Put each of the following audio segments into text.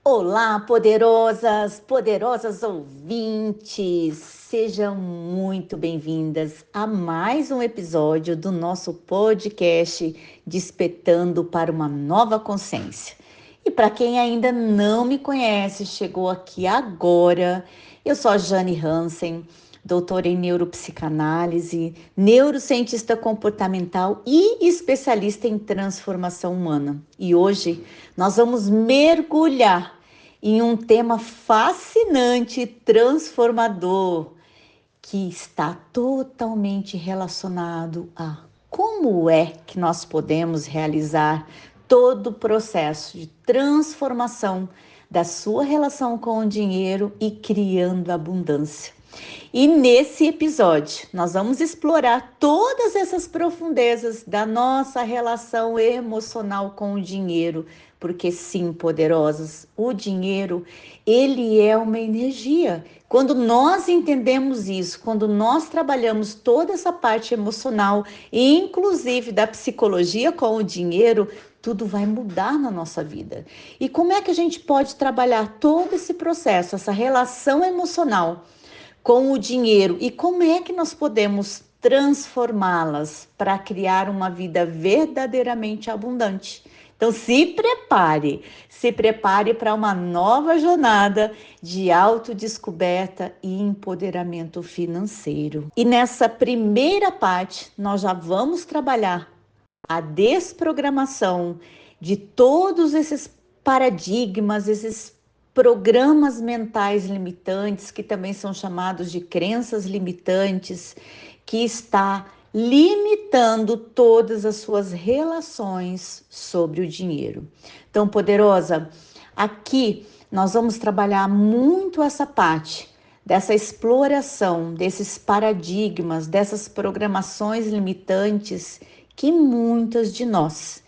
Olá, poderosas, poderosas ouvintes! Sejam muito bem-vindas a mais um episódio do nosso podcast Despertando para uma Nova Consciência. E para quem ainda não me conhece, chegou aqui agora, eu sou a Jane Hansen, doutora em neuropsicanálise, neurocientista comportamental e especialista em transformação humana. E hoje nós vamos mergulhar em um tema fascinante e transformador que está totalmente relacionado a como é que nós podemos realizar todo o processo de transformação da sua relação com o dinheiro e criando abundância. E nesse episódio, nós vamos explorar todas essas profundezas da nossa relação emocional com o dinheiro, porque sim, poderosas, o dinheiro, ele é uma energia. Quando nós entendemos isso, quando nós trabalhamos toda essa parte emocional, inclusive da psicologia com o dinheiro, tudo vai mudar na nossa vida. E como é que a gente pode trabalhar todo esse processo, essa relação emocional com o dinheiro e como é que nós podemos transformá-las para criar uma vida verdadeiramente abundante? Então se prepare para uma nova jornada de autodescoberta e empoderamento financeiro. E nessa primeira parte, nós já vamos trabalhar a desprogramação de todos esses paradigmas, esses programas mentais limitantes, que também são chamados de crenças limitantes, que está limitando todas as suas relações sobre o dinheiro. Então, poderosa, aqui nós vamos trabalhar muito essa parte dessa exploração desses paradigmas, dessas programações limitantes que muitas de nós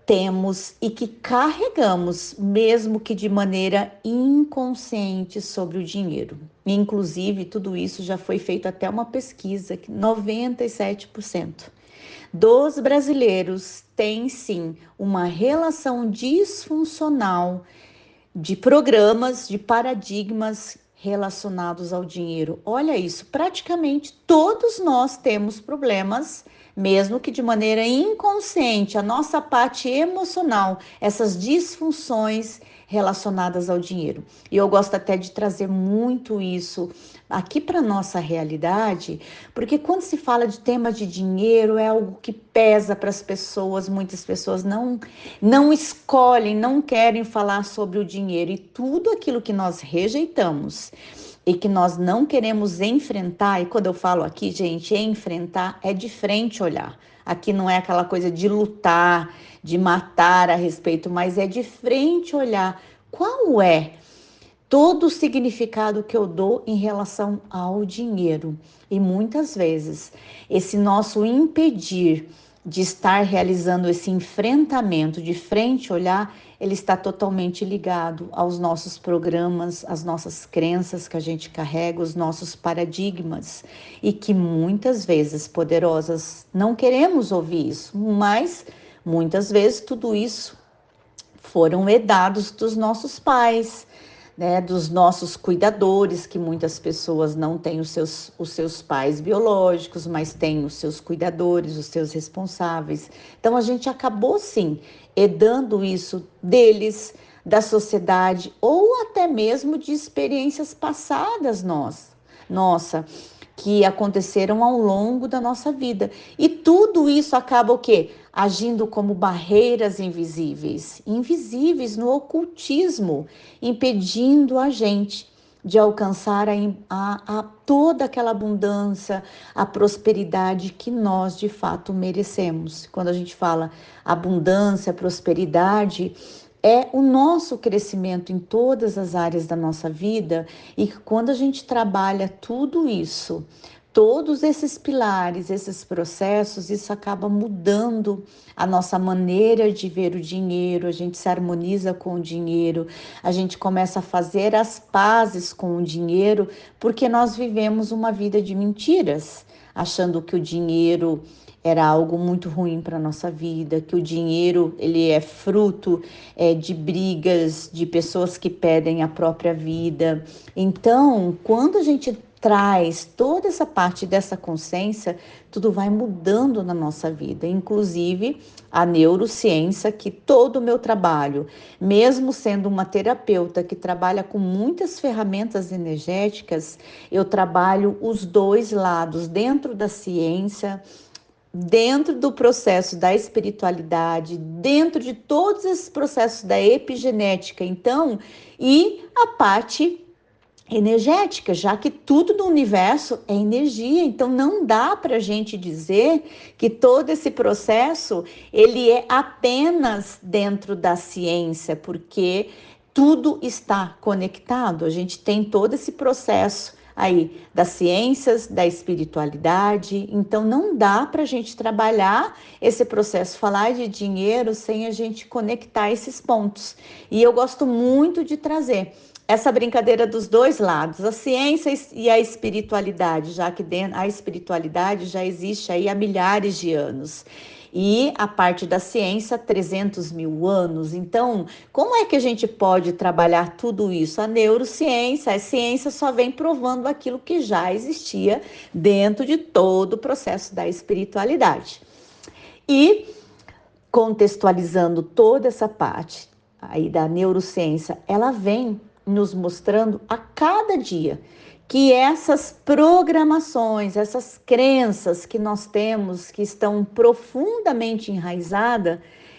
temos e que carregamos, mesmo que de maneira inconsciente, sobre o dinheiro. Inclusive, tudo isso já foi feito até uma pesquisa que 97% dos brasileiros têm sim uma relação disfuncional de programas, de paradigmas relacionados ao dinheiro. Olha isso, praticamente todos nós temos problemas, mesmo que de maneira inconsciente, a nossa parte emocional, essas disfunções relacionadas ao dinheiro. E eu gosto até de trazer muito isso aqui para nossa realidade, porque quando se fala de tema de dinheiro é algo que pesa para as pessoas, muitas pessoas não escolhem, não querem falar sobre o dinheiro, e tudo aquilo que nós rejeitamos e que nós não queremos enfrentar, e quando eu falo aqui, gente, enfrentar é de frente olhar. Aqui não é aquela coisa de lutar, de matar a respeito, mas é de frente olhar qual é todo o significado que eu dou em relação ao dinheiro. E muitas vezes esse nosso impedir de estar realizando esse enfrentamento de frente olhar, ele está totalmente ligado aos nossos programas, às nossas crenças que a gente carrega, os nossos paradigmas, e que muitas vezes, poderosas, não queremos ouvir isso, mas muitas vezes tudo isso foram herdados dos nossos pais, né, dos nossos cuidadores, que muitas pessoas não têm os seus pais biológicos, mas têm os seus cuidadores, os seus responsáveis. Então a gente acabou sim herdando isso deles, da sociedade ou até mesmo de experiências passadas nossa, que aconteceram ao longo da nossa vida. E tudo isso acaba o quê? Agindo como barreiras invisíveis, invisíveis no ocultismo, impedindo a gente de alcançar a toda aquela abundância, a prosperidade que nós de fato merecemos. Quando a gente fala abundância, prosperidade, é o nosso crescimento em todas as áreas da nossa vida, e quando a gente trabalha tudo isso, todos esses pilares, esses processos, isso acaba mudando a nossa maneira de ver o dinheiro, a gente se harmoniza com o dinheiro, a gente começa a fazer as pazes com o dinheiro, porque nós vivemos uma vida de mentiras, achando que o dinheiro era algo muito ruim para a nossa vida, que o dinheiro ele é fruto de brigas, de pessoas que pedem a própria vida. Então, quando a gente traz toda essa parte dessa consciência, tudo vai mudando na nossa vida, inclusive a neurociência, que todo o meu trabalho, mesmo sendo uma terapeuta que trabalha com muitas ferramentas energéticas, eu trabalho os dois lados, dentro da ciência, dentro do processo da espiritualidade, dentro de todos esses processos da epigenética, então, e a parte energética, já que tudo no universo é energia, então não dá para a gente dizer que todo esse processo ele é apenas dentro da ciência, porque tudo está conectado. A gente tem todo esse processo aí das ciências, da espiritualidade, então não dá para a gente trabalhar esse processo, falar de dinheiro sem a gente conectar esses pontos. E eu gosto muito de trazer essa brincadeira dos dois lados, a ciência e a espiritualidade, já que a espiritualidade já existe aí há milhares de anos. E a parte da ciência, 300 mil anos. Então, como é que a gente pode trabalhar tudo isso? A neurociência, a ciência só vem provando aquilo que já existia dentro de todo o processo da espiritualidade. E contextualizando toda essa parte aí da neurociência, ela vem nos mostrando a cada dia que essas programações, essas crenças que nós temos, que estão profundamente enraizadas,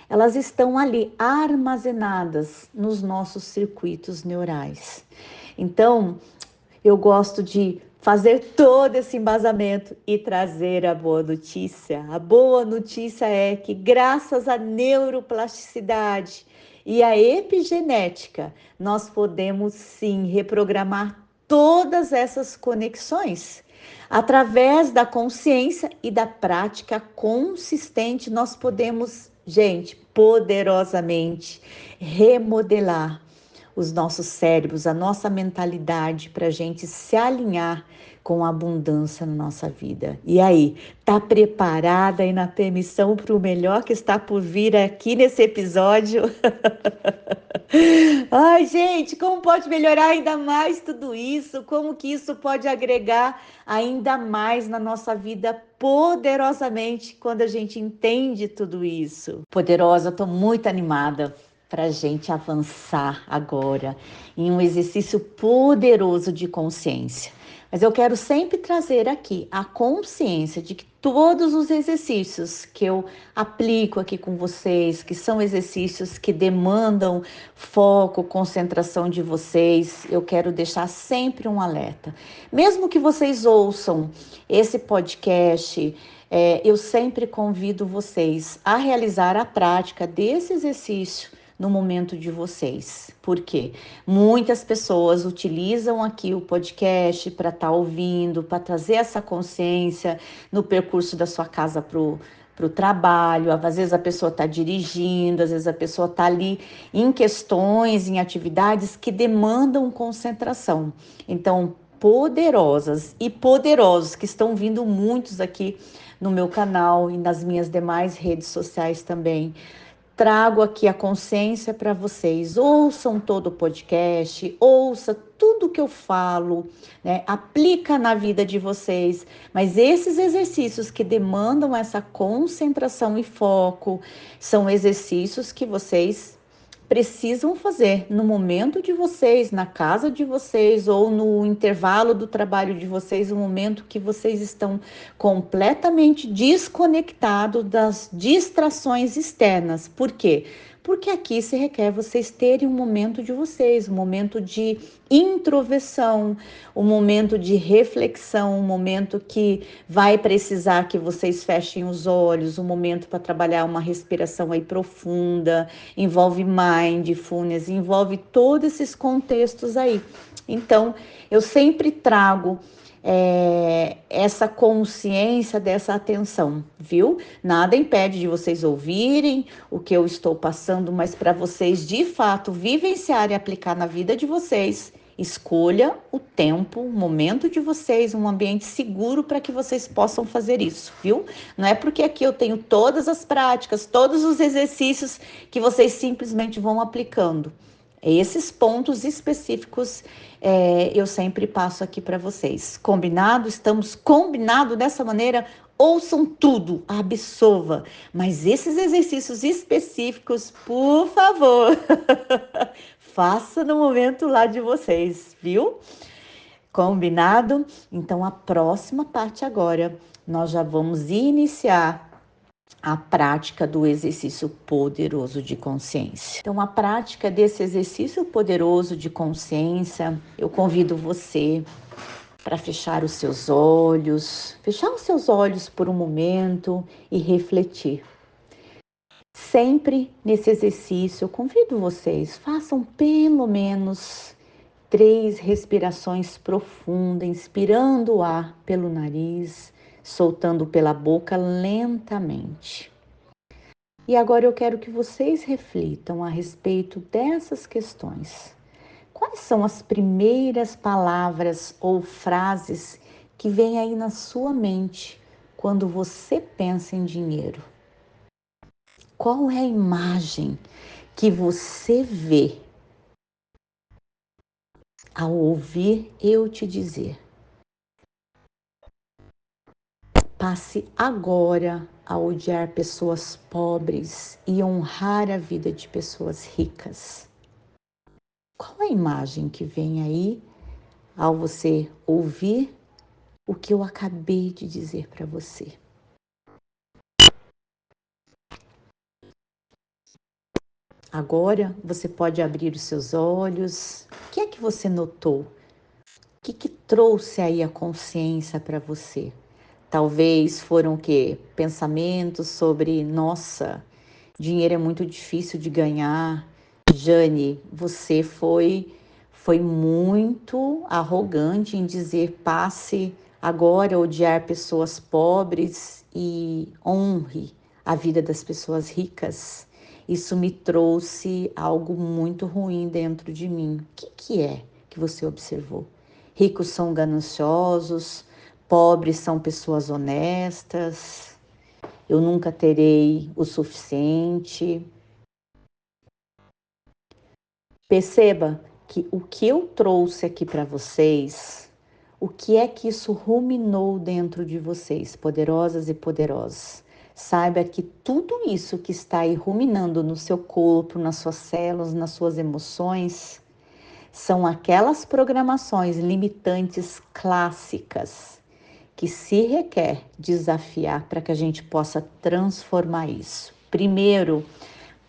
elas estão ali armazenadas nos nossos circuitos neurais. Então, eu gosto de fazer todo esse embasamento e trazer a boa notícia. A boa notícia é que, graças à neuroplasticidade e à epigenética, nós podemos sim reprogramar todas essas conexões. Através da consciência e da prática consistente, nós podemos, gente, poderosamente remodelar os nossos cérebros, a nossa mentalidade para a gente se alinhar com a abundância na nossa vida. E aí, tá preparada e na permissão para o melhor que está por vir aqui nesse episódio? Ai, gente, como pode melhorar ainda mais tudo isso? Como que isso pode agregar ainda mais na nossa vida poderosamente quando a gente entende tudo isso? Poderosa, estou muito animada para a gente avançar agora em um exercício poderoso de consciência. Mas eu quero sempre trazer aqui a consciência de que todos os exercícios que eu aplico aqui com vocês, que são exercícios que demandam foco, concentração de vocês, eu quero deixar sempre um alerta. Mesmo que vocês ouçam esse podcast, eu sempre convido vocês a realizar a prática desse exercício no momento de vocês. Por quê? Muitas pessoas utilizam aqui o podcast para estar ouvindo, para trazer essa consciência no percurso da sua casa para o trabalho. Às vezes a pessoa está dirigindo, às vezes a pessoa está ali em questões, em atividades que demandam concentração. Então, poderosas e poderosos, que estão vindo muitos aqui no meu canal e nas minhas demais redes sociais também. Trago aqui a consciência para vocês. Ouçam todo o podcast, ouça tudo que eu falo, né? Aplica na vida de vocês. Mas esses exercícios que demandam essa concentração e foco são exercícios que vocês precisam fazer no momento de vocês, na casa de vocês ou no intervalo do trabalho de vocês, no momento que vocês estão completamente desconectados das distrações externas. Por quê? Porque aqui se requer vocês terem um momento de vocês, um momento de introversão, um momento de reflexão, um momento que vai precisar que vocês fechem os olhos, um momento para trabalhar uma respiração aí profunda, envolve mindfulness, envolve todos esses contextos aí. Então, eu sempre trago essa consciência dessa atenção, viu? Nada impede de vocês ouvirem o que eu estou passando, mas para vocês de fato vivenciarem e aplicar na vida de vocês, Escolha o tempo, o momento de vocês, um ambiente seguro para que vocês possam fazer isso, viu? Não é porque aqui eu tenho todas as práticas, todos os exercícios que vocês simplesmente vão aplicando. Esses pontos específicos eu sempre passo aqui para vocês. Combinado? Estamos combinados dessa maneira? Ouçam tudo, absorva. Mas esses exercícios específicos, por favor, faça no momento lá de vocês, viu? Combinado? Então, a próxima parte agora, nós já vamos iniciar a prática do exercício poderoso de consciência. Então, a prática desse exercício poderoso de consciência, eu convido você para fechar os seus olhos por um momento e refletir. Sempre nesse exercício, eu convido vocês, façam pelo menos 3 respirações profundas, inspirando o ar pelo nariz, soltando pela boca lentamente. E agora eu quero que vocês reflitam a respeito dessas questões. Quais são as primeiras palavras ou frases que vêm aí na sua mente quando você pensa em dinheiro? Qual é a imagem que você vê ao ouvir eu te dizer? Passe agora a odiar pessoas pobres e honrar a vida de pessoas ricas. Qual é a imagem que vem aí ao você ouvir o que eu acabei de dizer para você? Agora você pode abrir os seus olhos. O que é que você notou? O que trouxe aí a consciência para você? Talvez foram o quê? Pensamentos sobre, nossa, dinheiro é muito difícil de ganhar. Jane, você foi muito arrogante em dizer passe agora a odiar pessoas pobres e honre a vida das pessoas ricas. Isso me trouxe algo muito ruim dentro de mim. O que é que você observou? Ricos são gananciosos, pobres são pessoas honestas, eu nunca terei o suficiente. Perceba que o que eu trouxe aqui para vocês, o que é que isso ruminou dentro de vocês, poderosas e poderosos. Saiba que tudo isso que está aí ruminando no seu corpo, nas suas células, nas suas emoções, são aquelas programações limitantes clássicas que se requer desafiar para que a gente possa transformar isso. Primeiro,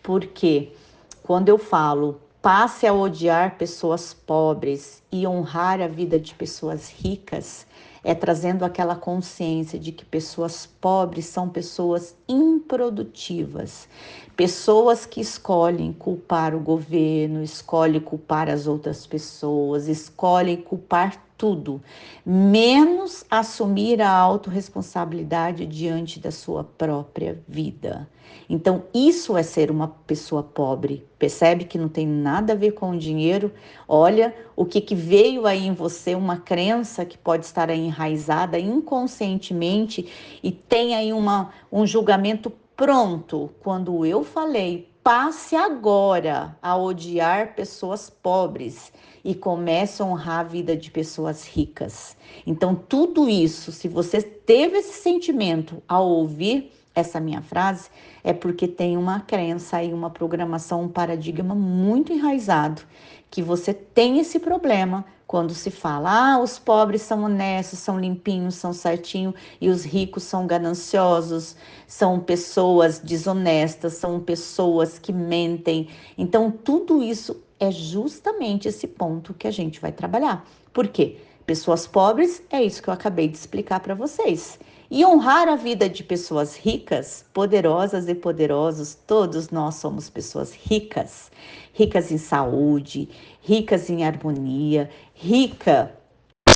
porque quando eu falo passe a odiar pessoas pobres e honrar a vida de pessoas ricas, é trazendo aquela consciência de que pessoas pobres são pessoas improdutivas, pessoas que escolhem culpar o governo, escolhem culpar as outras pessoas, escolhem culpar tudo, menos assumir a autorresponsabilidade diante da sua própria vida. Então, isso é ser uma pessoa pobre. Percebe que não tem nada a ver com o dinheiro? Olha o que veio aí em você, uma crença que pode estar aí enraizada inconscientemente e tem aí um julgamento pronto. Quando eu falei, passe agora a odiar pessoas pobres e comece a honrar a vida de pessoas ricas. Então, tudo isso, se você teve esse sentimento ao ouvir essa minha frase, é porque tem uma crença e uma programação, um paradigma muito enraizado, que você tem esse problema quando se fala, os pobres são honestos, são limpinhos, são certinhos, e os ricos são gananciosos, são pessoas desonestas, são pessoas que mentem. Então, tudo isso é justamente esse ponto que a gente vai trabalhar. Por quê? Pessoas pobres, é isso que eu acabei de explicar para vocês. E honrar a vida de pessoas ricas, poderosas e poderosos, todos nós somos pessoas ricas, ricas em saúde, ricas em harmonia, rica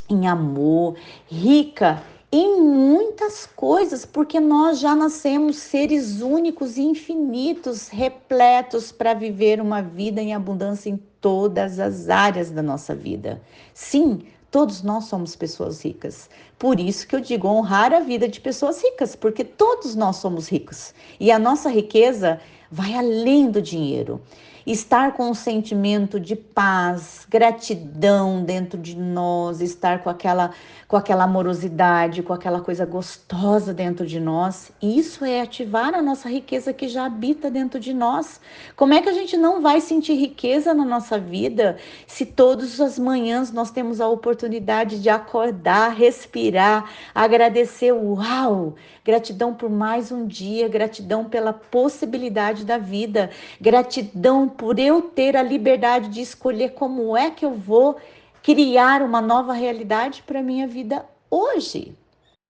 em amor, rica em muitas coisas, porque nós já nascemos seres únicos e infinitos, repletos para viver uma vida em abundância em todas as áreas da nossa vida. Sim, todos nós somos pessoas ricas. Por isso que eu digo honrar a vida de pessoas ricas, porque todos nós somos ricos. E a nossa riqueza vai além do dinheiro. Estar com um sentimento de paz, gratidão dentro de nós, estar com aquela amorosidade, com aquela coisa gostosa dentro de nós, isso é ativar a nossa riqueza que já habita dentro de nós. Como é que a gente não vai sentir riqueza na nossa vida se todas as manhãs nós temos a oportunidade de acordar, respirar, agradecer, uau! Gratidão por mais um dia, gratidão pela possibilidade da vida, gratidão por eu ter a liberdade de escolher como é que eu vou criar uma nova realidade para a minha vida hoje.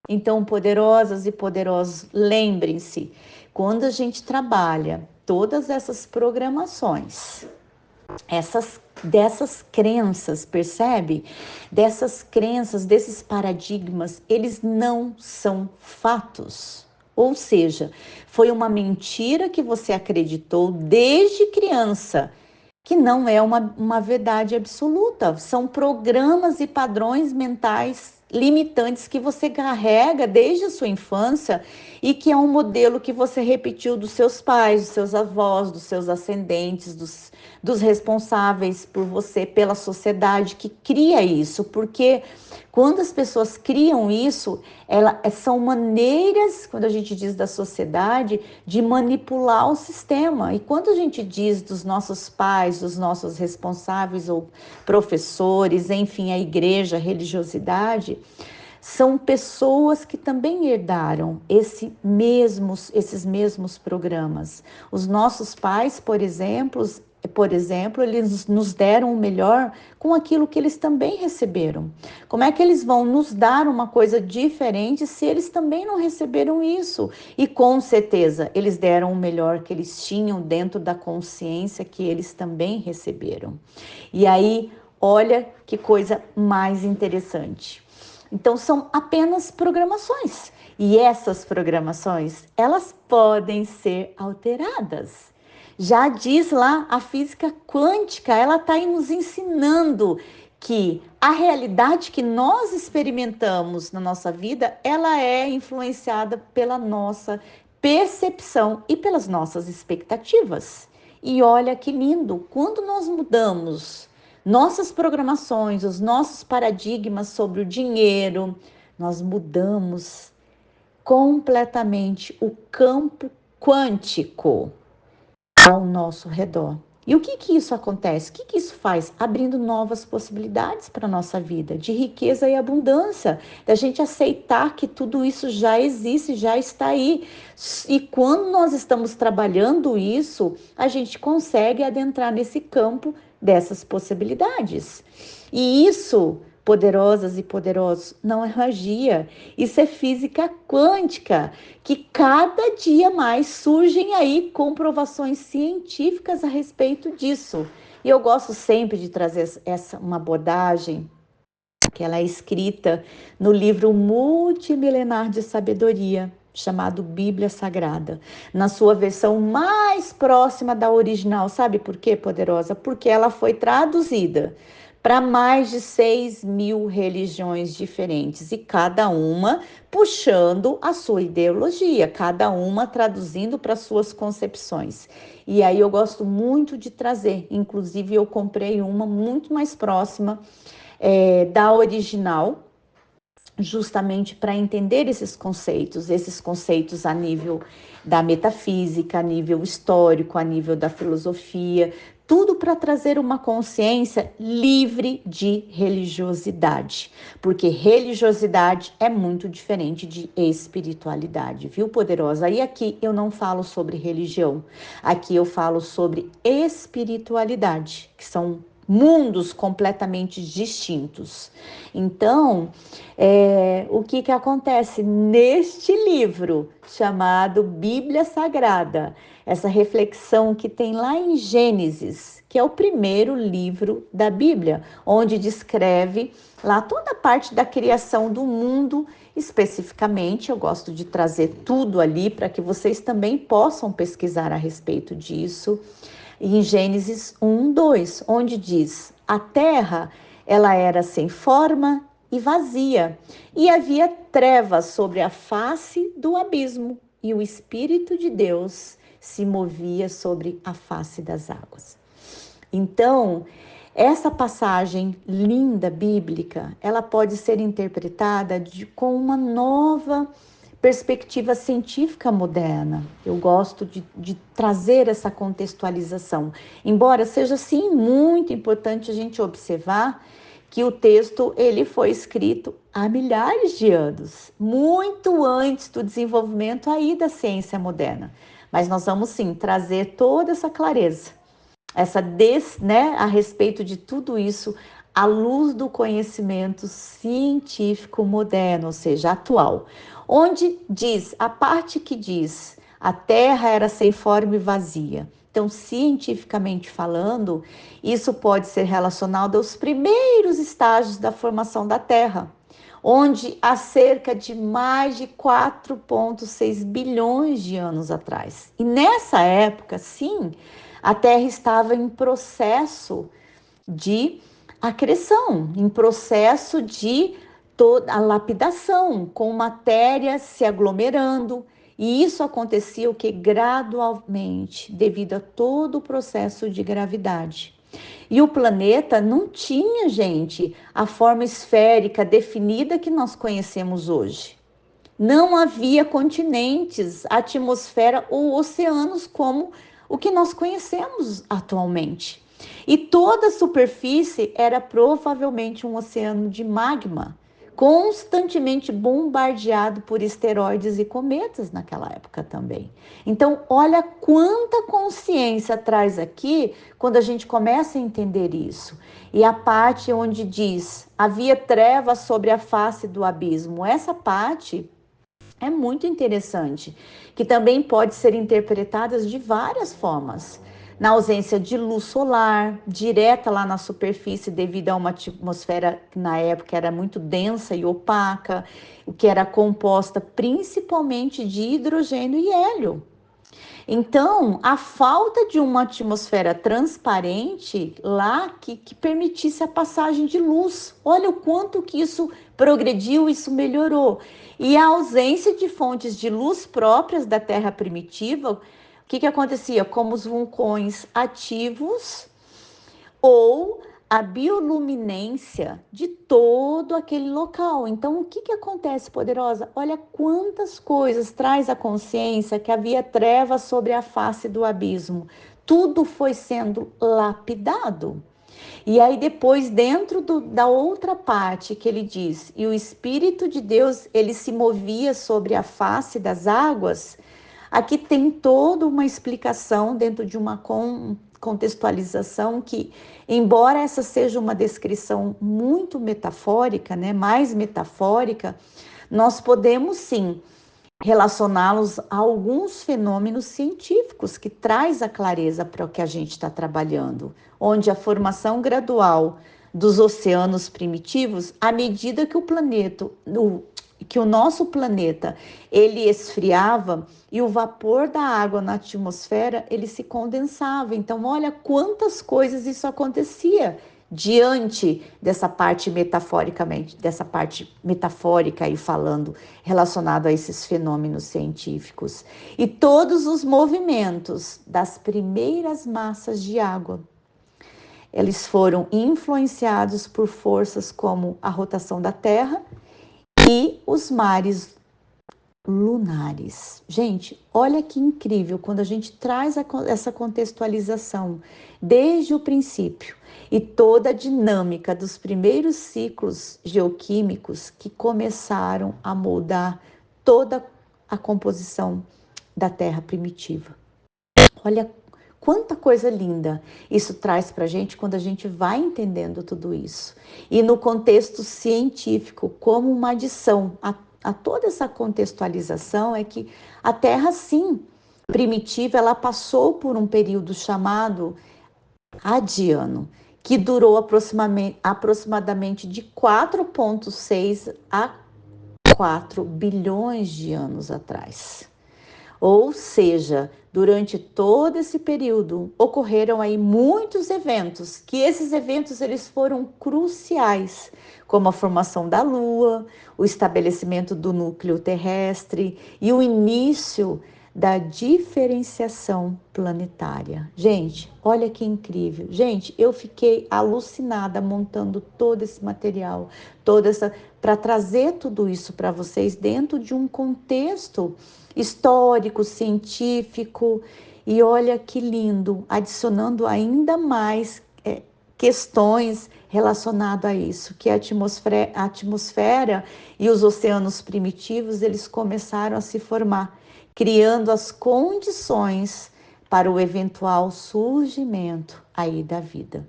Então, poderosas e poderosos, lembrem-se, quando a gente trabalha todas essas programações, dessas crenças, percebe? Dessas crenças, desses paradigmas, eles não são fatos. Ou seja, foi uma mentira que você acreditou desde criança, que não é uma verdade absoluta. São programas e padrões mentais limitantes que você carrega desde a sua infância e que é um modelo que você repetiu dos seus pais, dos seus avós, dos seus ascendentes, dos responsáveis por você, pela sociedade que cria isso, porque quando as pessoas criam isso, são maneiras, quando a gente diz da sociedade, de manipular o sistema. E quando a gente diz dos nossos pais, dos nossos responsáveis ou professores, enfim, a igreja, a religiosidade, são pessoas que também herdaram esses mesmos programas. Os nossos pais, por exemplo, eles nos deram o melhor com aquilo que eles também receberam. Como é que eles vão nos dar uma coisa diferente se eles também não receberam isso? E com certeza, eles deram o melhor que eles tinham dentro da consciência que eles também receberam. E aí, olha que coisa mais interessante. Então, são apenas programações. E essas programações, elas podem ser alteradas. Já diz lá a física quântica, ela está aí nos ensinando que a realidade que nós experimentamos na nossa vida, ela é influenciada pela nossa percepção e pelas nossas expectativas. E olha que lindo, quando nós mudamos nossas programações, os nossos paradigmas sobre o dinheiro, nós mudamos completamente o campo quântico ao nosso redor. E o que isso acontece? O que isso faz? Abrindo novas possibilidades para a nossa vida, de riqueza e abundância, da gente aceitar que tudo isso já existe, já está aí. E quando nós estamos trabalhando isso, a gente consegue adentrar nesse campo dessas possibilidades. E isso, poderosas e poderosos, não é magia, isso é física quântica, que cada dia mais surgem aí comprovações científicas a respeito disso. E eu gosto sempre de trazer uma abordagem que ela é escrita no livro multimilenar de sabedoria, chamado Bíblia Sagrada, na sua versão mais próxima da original. Sabe por quê, poderosa? Porque ela foi traduzida para mais de 6.000 religiões diferentes e cada uma puxando a sua ideologia, cada uma traduzindo para suas concepções. E aí eu gosto muito de trazer, inclusive eu comprei uma muito mais próxima da original, justamente para entender esses conceitos a nível da metafísica, a nível histórico, a nível da filosofia, tudo para trazer uma consciência livre de religiosidade, porque religiosidade é muito diferente de espiritualidade, viu, poderosa? E aqui eu não falo sobre religião, aqui eu falo sobre espiritualidade, que são mundos completamente distintos. Então, o que acontece neste livro chamado Bíblia Sagrada? Essa reflexão que tem lá em Gênesis, que é o primeiro livro da Bíblia, onde descreve lá toda a parte da criação do mundo, especificamente. Eu gosto de trazer tudo ali para que vocês também possam pesquisar a respeito disso. Em Gênesis 1:2, onde diz: a terra, ela era sem forma e vazia, e havia trevas sobre a face do abismo, e o Espírito de Deus se movia sobre a face das águas. Então, essa passagem linda bíblica, ela pode ser interpretada com uma nova perspectiva científica moderna. Eu gosto de trazer essa contextualização, embora seja sim muito importante a gente observar que o texto ele foi escrito há milhares de anos, muito antes do desenvolvimento aí da ciência moderna. Mas nós vamos sim trazer toda essa clareza, a respeito de tudo isso, à luz do conhecimento científico moderno, ou seja, atual, onde diz, a parte que diz, a Terra era sem forma e vazia. Então, cientificamente falando, isso pode ser relacionado aos primeiros estágios da formação da Terra, onde há cerca de mais de 4,6 bilhões de anos atrás. E nessa época, sim, a Terra estava em processo de acreção, em processo de toda a lapidação, com matéria se aglomerando, e isso acontecia o que gradualmente, devido a todo o processo de gravidade. E o planeta não tinha, gente, a forma esférica definida que nós conhecemos hoje. Não havia continentes, atmosfera ou oceanos como o que nós conhecemos atualmente. E toda a superfície era provavelmente um oceano de magma, constantemente bombardeado por esteroides e cometas naquela época também. Então, olha quanta consciência traz aqui quando a gente começa a entender isso. E a parte onde diz: havia trevas sobre a face do abismo. Essa parte é muito interessante, que também pode ser interpretada de várias formas. Na ausência de luz solar, direta lá na superfície, devido a uma atmosfera que na época era muito densa e opaca, o que era composta principalmente de hidrogênio e hélio. Então, a falta de uma atmosfera transparente lá que permitisse a passagem de luz. Olha o quanto que isso progrediu, isso melhorou. E a ausência de fontes de luz próprias da Terra primitiva, o que acontecia? Como os vulcões ativos ou a bioluminência de todo aquele local. Então, o que acontece, poderosa? Olha quantas coisas traz a consciência que havia trevas sobre a face do abismo. Tudo foi sendo lapidado. E aí depois, dentro da outra parte que ele diz, e o Espírito de Deus, ele se movia sobre a face das águas, aqui tem toda uma explicação dentro de uma contextualização que, embora essa seja uma descrição muito metafórica, né, mais metafórica, nós podemos sim relacioná-los a alguns fenômenos científicos que traz a clareza para o que a gente está trabalhando, onde a formação gradual dos oceanos primitivos, à medida que o nosso planeta ele esfriava e o vapor da água na atmosfera ele se condensava. Então, olha quantas coisas isso acontecia diante dessa parte metafórica e falando relacionado a esses fenômenos científicos. E todos os movimentos das primeiras massas de água, eles foram influenciados por forças como a rotação da Terra e os mares lunares. Gente, olha que incrível quando a gente traz essa contextualização desde o princípio e toda a dinâmica dos primeiros ciclos geoquímicos que começaram a moldar toda a composição da Terra primitiva. Olha quanta coisa linda isso traz para a gente quando a gente vai entendendo tudo isso. E no contexto científico, como uma adição a toda essa contextualização, é que a Terra, sim, primitiva, ela passou por um período chamado adiano, que durou aproximadamente de 4,6 a 4 bilhões de anos atrás. Ou seja, durante todo esse período ocorreram aí muitos eventos, que esses eventos eles foram cruciais, como a formação da Lua, o estabelecimento do núcleo terrestre e o início da diferenciação planetária. Gente, olha que incrível. Gente, eu fiquei alucinada montando todo esse material, para trazer tudo isso para vocês dentro de um contexto histórico, científico, e olha que lindo, adicionando ainda mais questões relacionadas a isso, que a atmosfera e os oceanos primitivos, eles começaram a se formar, criando as condições para o eventual surgimento aí da vida.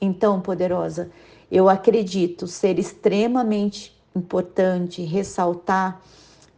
Então, poderosa, eu acredito ser extremamente importante ressaltar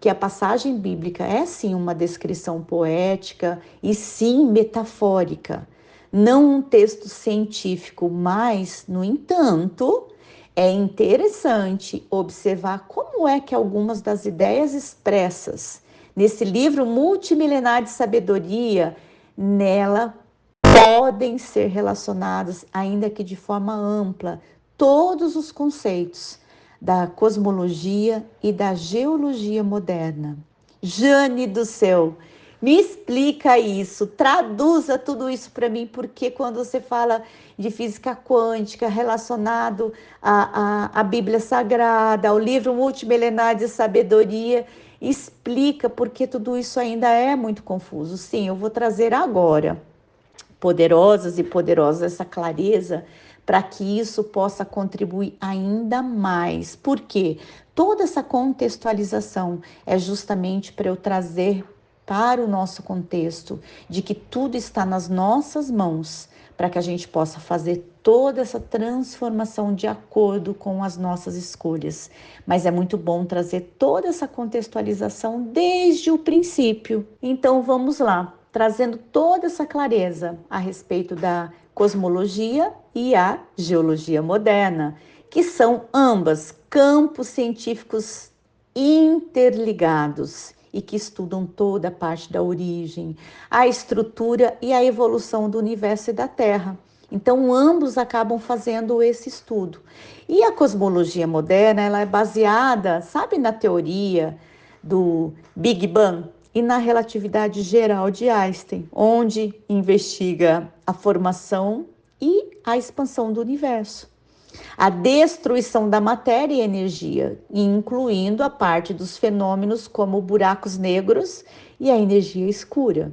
que a passagem bíblica é sim uma descrição poética e sim metafórica, não um texto científico, mas, no entanto, é interessante observar como é que algumas das ideias expressas nesse livro multimilenar de sabedoria, nela podem ser relacionadas, ainda que de forma ampla, todos os conceitos da cosmologia e da geologia moderna. Jane do céu, me explica isso, traduza tudo isso para mim, porque quando você fala de física quântica relacionado à Bíblia Sagrada, ao livro multimilenar de sabedoria, explica porque tudo isso ainda é muito confuso. Sim, eu vou trazer agora, poderosas e poderosos, essa clareza para que isso possa contribuir ainda mais. Porque toda essa contextualização é justamente para eu trazer para o nosso contexto de que tudo está nas nossas mãos, para que a gente possa fazer toda essa transformação de acordo com as nossas escolhas. Mas é muito bom trazer toda essa contextualização desde o princípio. Então vamos lá, trazendo toda essa clareza a respeito da cosmologia e a geologia moderna, que são ambas campos científicos interligados e que estudam toda a parte da origem, a estrutura e a evolução do universo e da Terra. Então, ambos acabam fazendo esse estudo. E a cosmologia moderna, ela é baseada, sabe, na teoria do Big Bang e na relatividade geral de Einstein, onde investiga a formação e a expansão do universo, a destruição da matéria e energia, incluindo a parte dos fenômenos como buracos negros e a energia escura.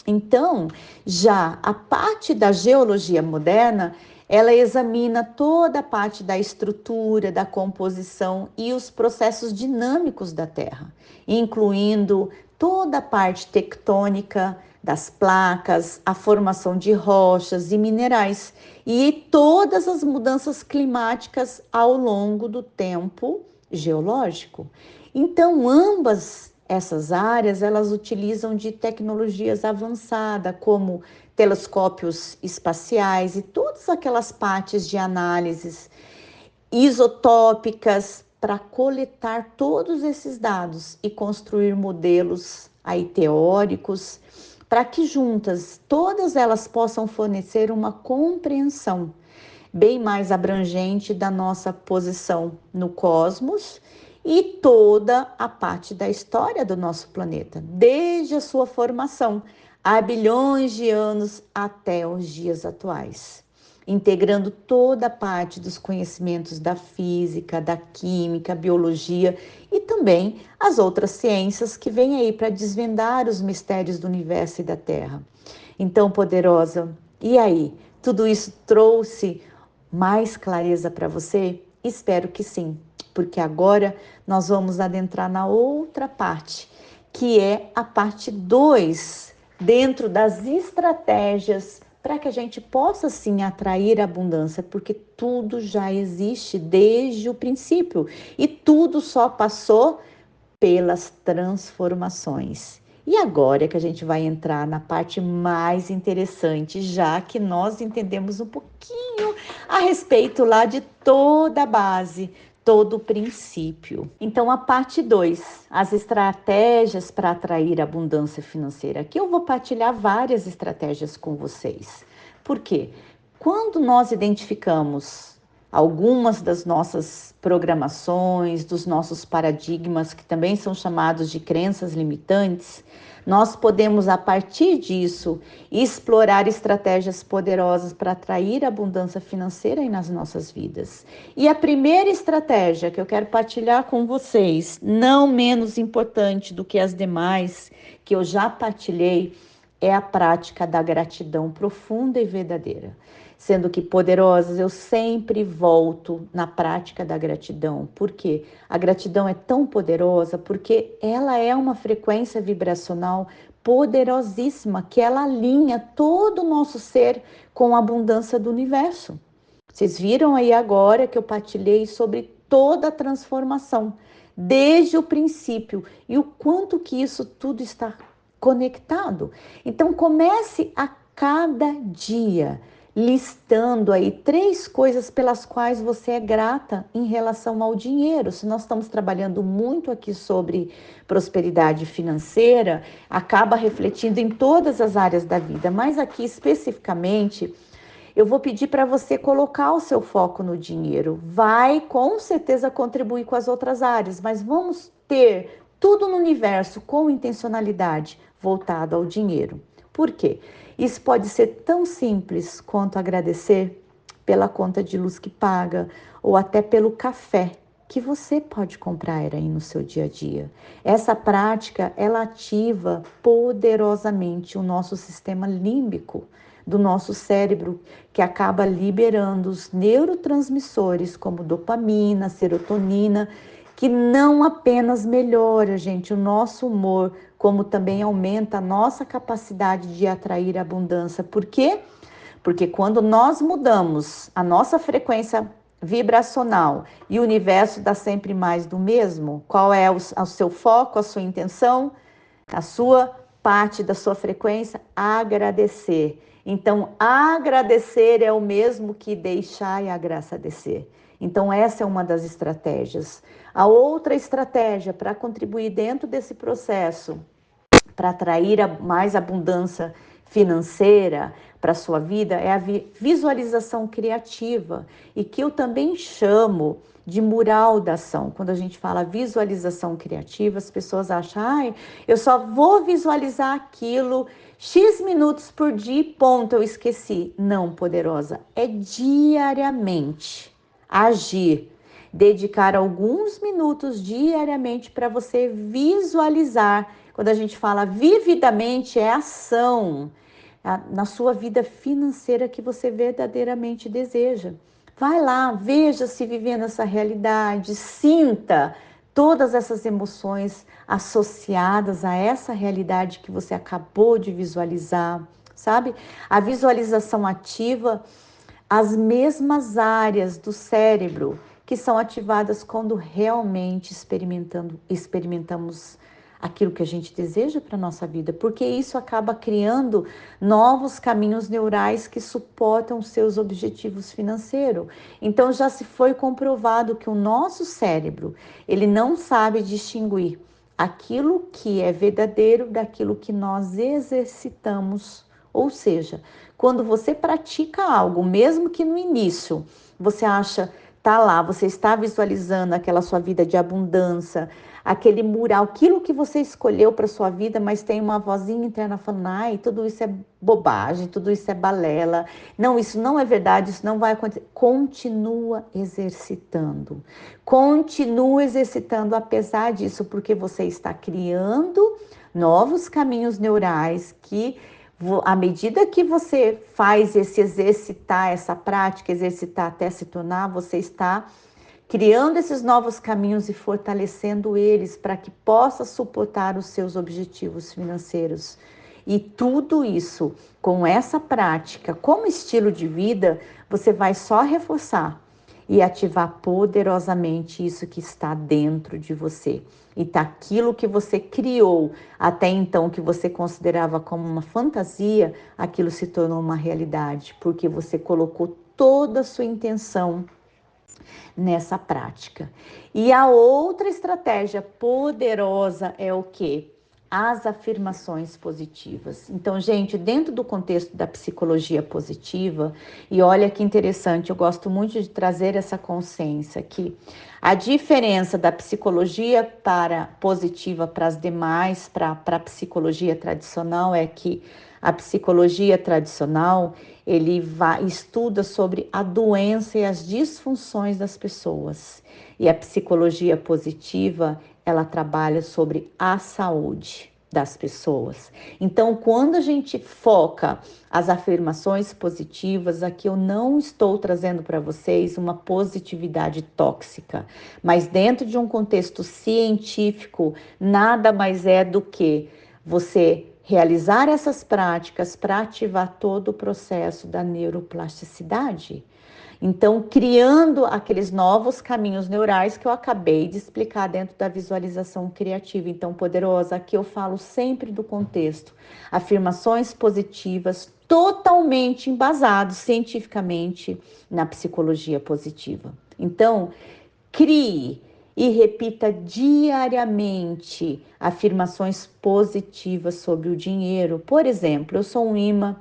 Então, já a parte da geologia moderna, ela examina toda a parte da estrutura, da composição e os processos dinâmicos da Terra, incluindo toda a parte tectônica das placas, a formação de rochas e minerais e todas as mudanças climáticas ao longo do tempo geológico. Então, ambas essas áreas, elas utilizam de tecnologias avançadas, como telescópios espaciais e todas aquelas partes de análises isotópicas para coletar todos esses dados e construir modelos aí teóricos para que juntas todas elas possam fornecer uma compreensão bem mais abrangente da nossa posição no cosmos e toda a parte da história do nosso planeta, desde a sua formação há bilhões de anos até os dias atuais, integrando toda a parte dos conhecimentos da física, da química, biologia e também as outras ciências que vêm aí para desvendar os mistérios do universo e da Terra. Então, poderosa, e aí? Tudo isso trouxe mais clareza para você? Espero que sim, porque agora nós vamos adentrar na outra parte, que é a parte 2, dentro das estratégias para que a gente possa sim atrair abundância, porque tudo já existe desde o princípio e tudo só passou pelas transformações. E agora é que a gente vai entrar na parte mais interessante, já que nós entendemos um pouquinho a respeito lá de toda a base, todo o princípio. Então, a parte 2, as estratégias para atrair abundância financeira. Aqui eu vou partilhar várias estratégias com vocês. Por quê? Quando nós identificamos algumas das nossas programações, dos nossos paradigmas, que também são chamados de crenças limitantes, nós podemos, a partir disso, explorar estratégias poderosas para atrair abundância financeira aí nas nossas vidas. E a primeira estratégia que eu quero partilhar com vocês, não menos importante do que as demais que eu já partilhei, é a prática da gratidão profunda e verdadeira. Sendo que poderosas, eu sempre volto na prática da gratidão. Por quê? A gratidão é tão poderosa porque ela é uma frequência vibracional poderosíssima que ela alinha todo o nosso ser com a abundância do universo. Vocês viram aí agora que eu partilhei sobre toda a transformação, desde o princípio, e o quanto que isso tudo está conectado. Então comece a cada dia listando aí 3 coisas pelas quais você é grata em relação ao dinheiro. Se nós estamos trabalhando muito aqui sobre prosperidade financeira, acaba refletindo em todas as áreas da vida, mas aqui especificamente eu vou pedir para você colocar o seu foco no dinheiro. Vai com certeza contribuir com as outras áreas, mas vamos ter tudo no universo com intencionalidade voltado ao dinheiro. Por quê? Isso pode ser tão simples quanto agradecer pela conta de luz que paga ou até pelo café que você pode comprar aí no seu dia a dia. Essa prática, ela ativa poderosamente o nosso sistema límbico do nosso cérebro, que acaba liberando os neurotransmissores como dopamina, serotonina, que não apenas melhora, gente, o nosso humor, como também aumenta a nossa capacidade de atrair abundância. Por quê? Porque quando nós mudamos a nossa frequência vibracional e o universo dá sempre mais do mesmo, qual é o seu foco, a sua intenção, a sua parte da sua frequência? Agradecer. Então, agradecer é o mesmo que deixar e a graça descer. Então, essa é uma das estratégias. A outra estratégia para contribuir dentro desse processo, para atrair mais abundância financeira para a sua vida, é a visualização criativa, e que eu também chamo de mural da ação. Quando a gente fala visualização criativa, as pessoas acham, eu só vou visualizar aquilo X minutos por dia, ponto, eu esqueci. Não, poderosa, é diariamente agir. Dedicar alguns minutos diariamente para você visualizar. Quando a gente fala vividamente, é ação na sua vida financeira que você verdadeiramente deseja. Vai lá, veja-se vivendo essa realidade, sinta todas essas emoções associadas a essa realidade que você acabou de visualizar, sabe? A visualização ativa as mesmas áreas do cérebro que são ativadas quando realmente experimentamos aquilo que a gente deseja para a nossa vida, porque isso acaba criando novos caminhos neurais que suportam seus objetivos financeiros. Então já se foi comprovado que o nosso cérebro, ele não sabe distinguir aquilo que é verdadeiro daquilo que nós exercitamos. Ou seja, quando você pratica algo, mesmo que no início você acha, tá lá, você está visualizando aquela sua vida de abundância, aquele mural, aquilo que você escolheu para sua vida, mas tem uma vozinha interna falando, ai, tudo isso é bobagem, tudo isso é balela, não, isso não é verdade, isso não vai acontecer. Continua exercitando apesar disso, porque você está criando novos caminhos neurais que, à medida que você faz esse exercitar, essa prática, exercitar até se tornar, você está criando esses novos caminhos e fortalecendo eles para que possa suportar os seus objetivos financeiros. E tudo isso, com essa prática, como estilo de vida, você vai só reforçar. e ativar poderosamente isso que está dentro de você. E tá aquilo que você criou até então, que você considerava como uma fantasia, aquilo se tornou uma realidade, porque você colocou toda a sua intenção nessa prática. E a outra estratégia poderosa é o quê? As afirmações positivas. Então, gente, dentro do contexto da psicologia positiva, e olha que interessante, eu gosto muito de trazer essa consciência aqui. A diferença da psicologia para positiva para as demais, para a psicologia tradicional, é que a psicologia tradicional, estuda sobre a doença e as disfunções das pessoas. E a psicologia positiva, ela trabalha sobre a saúde das pessoas. Então, quando a gente foca as afirmações positivas, aqui eu não estou trazendo para vocês uma positividade tóxica, mas dentro de um contexto científico, nada mais é do que você realizar essas práticas para ativar todo o processo da neuroplasticidade. Então, criando aqueles novos caminhos neurais que eu acabei de explicar dentro da visualização criativa. Então, poderosa, aqui eu falo sempre do contexto. Afirmações positivas totalmente embasados cientificamente na psicologia positiva. Então, crie e repita diariamente afirmações positivas sobre o dinheiro. Por exemplo, eu sou um imã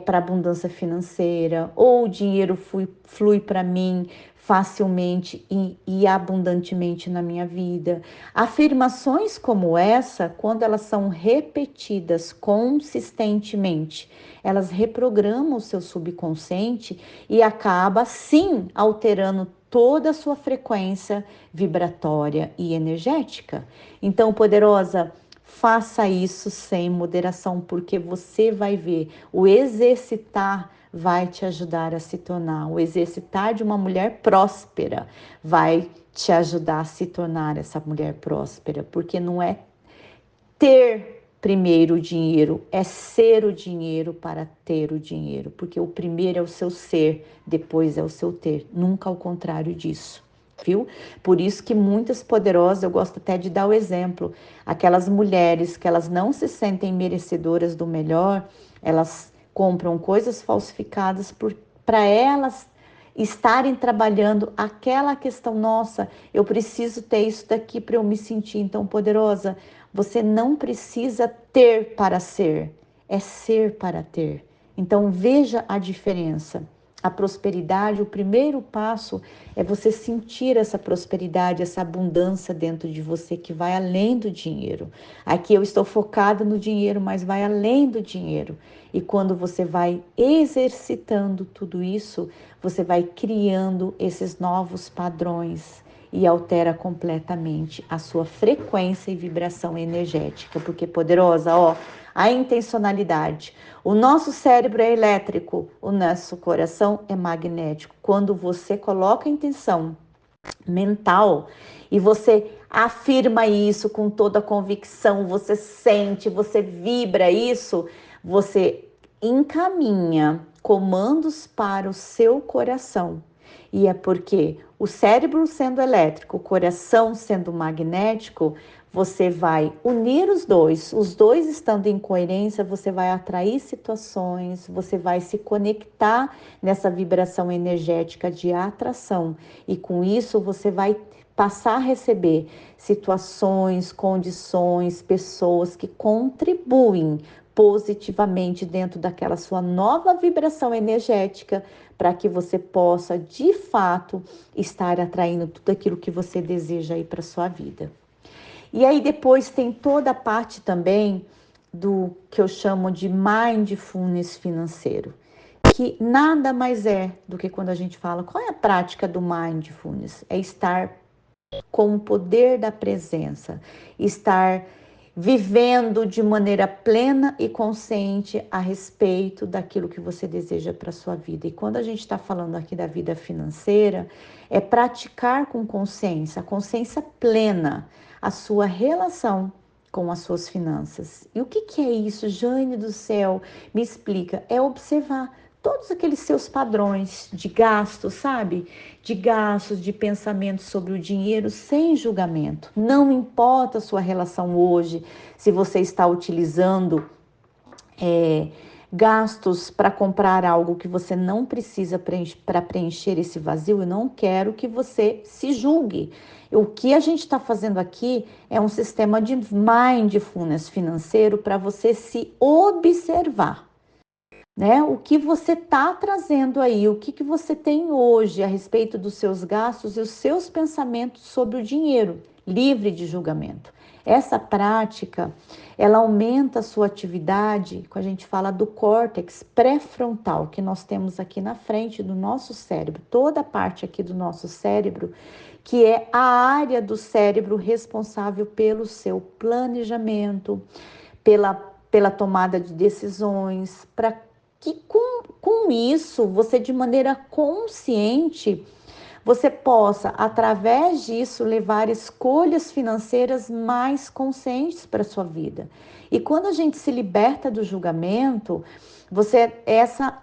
para abundância financeira, ou o dinheiro flui para mim facilmente e abundantemente na minha vida. Afirmações como essa, quando elas são repetidas consistentemente, elas reprogramam o seu subconsciente e acaba sim alterando toda a sua frequência vibratória e energética. Então, poderosa, faça isso sem moderação, porque você vai ver, o exercitar vai te ajudar a se tornar, o exercitar de uma mulher próspera vai te ajudar a se tornar essa mulher próspera, porque não é ter primeiro o dinheiro, é ser o dinheiro para ter o dinheiro, porque o primeiro é o seu ser, depois é o seu ter, nunca ao contrário disso. Viu? Por isso que muitas poderosas, eu gosto até de dar o exemplo, aquelas mulheres que elas não se sentem merecedoras do melhor, elas compram coisas falsificadas para elas estarem trabalhando aquela questão, nossa, eu preciso ter isso daqui para eu me sentir então poderosa. Você não precisa ter para ser, é ser para ter. Então veja a diferença. A prosperidade, o primeiro passo é você sentir essa prosperidade, essa abundância dentro de você que vai além do dinheiro. Aqui eu estou focada no dinheiro, mas vai além do dinheiro. E quando você vai exercitando tudo isso, você vai criando esses novos padrões e altera completamente a sua frequência e vibração energética, porque poderosa, ó, a intencionalidade. O nosso cérebro é elétrico, o nosso coração é magnético. Quando você coloca a intenção mental e você afirma isso com toda a convicção, você sente, você vibra isso, você encaminha comandos para o seu coração. E é porque o cérebro sendo elétrico, o coração sendo magnético, você vai unir os dois estando em coerência, você vai atrair situações, você vai se conectar nessa vibração energética de atração. E com isso você vai passar a receber situações, condições, pessoas que contribuem positivamente dentro daquela sua nova vibração energética, para que você possa, de fato, estar atraindo tudo aquilo que você deseja aí para sua vida. E aí depois tem toda a parte também do que eu chamo de mindfulness financeiro, que nada mais é do que quando a gente fala, qual é a prática do mindfulness? É estar com o poder da presença, estar vivendo de maneira plena e consciente a respeito daquilo que você deseja para a sua vida. E quando a gente está falando aqui da vida financeira, é praticar com consciência, a consciência plena, a sua relação com as suas finanças. E o que é isso, Jane do céu? Me explica. É observar todos aqueles seus padrões de gastos, sabe? De gastos, de pensamentos sobre o dinheiro sem julgamento. Não importa a sua relação hoje, se você está utilizando gastos para comprar algo que você não precisa para preencher esse vazio. Eu não quero que você se julgue. O que a gente está fazendo aqui é um sistema de mindfulness financeiro para você se observar, né? O que você está trazendo aí, o que você tem hoje a respeito dos seus gastos e os seus pensamentos sobre o dinheiro, livre de julgamento. Essa prática, ela aumenta a sua atividade, quando a gente fala do córtex pré-frontal, que nós temos aqui na frente do nosso cérebro, toda a parte aqui do nosso cérebro, que é a área do cérebro responsável pelo seu planejamento, pela tomada de decisões, para que com isso você, de maneira consciente, você possa, através disso, levar escolhas financeiras mais conscientes para a sua vida. E quando a gente se liberta do julgamento,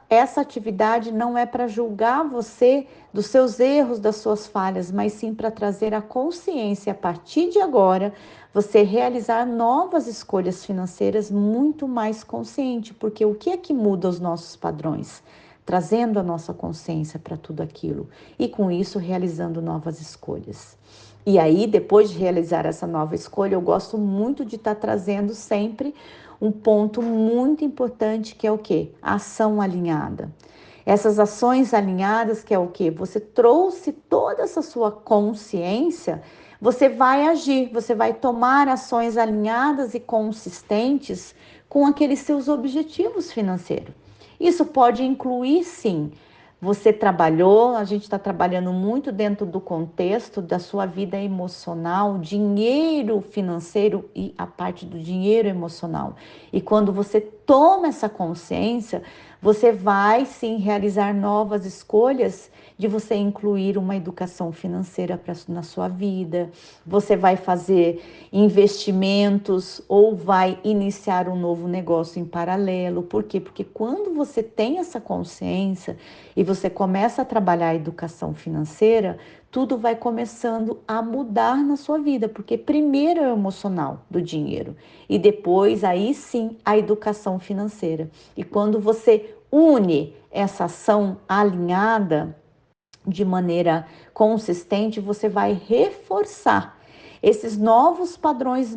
essa atividade não é para julgar você dos seus erros, das suas falhas, mas sim para trazer a consciência a partir de agora, você realizar novas escolhas financeiras muito mais consciente, porque o que é que muda os nossos padrões? Trazendo a nossa consciência para tudo aquilo e com isso realizando novas escolhas. E aí, depois de realizar essa nova escolha, eu gosto muito de estar trazendo sempre um ponto muito importante, que é o quê? A ação alinhada. Essas ações alinhadas, que é o quê? Você trouxe toda essa sua consciência, você vai agir, você vai tomar ações alinhadas e consistentes com aqueles seus objetivos financeiros. Isso pode incluir, sim, você trabalhou, a gente está trabalhando muito dentro do contexto da sua vida emocional, dinheiro financeiro e a parte do dinheiro emocional. E quando você toma essa consciência, você vai sim realizar novas escolhas de você incluir uma educação financeira na sua vida, você vai fazer investimentos ou vai iniciar um novo negócio em paralelo. Por quê? Porque quando você tem essa consciência e você começa a trabalhar a educação financeira, tudo vai começando a mudar na sua vida, porque primeiro é o emocional do dinheiro e depois aí sim a educação financeira. E quando você une essa ação alinhada de maneira consistente, você vai reforçar esses novos padrões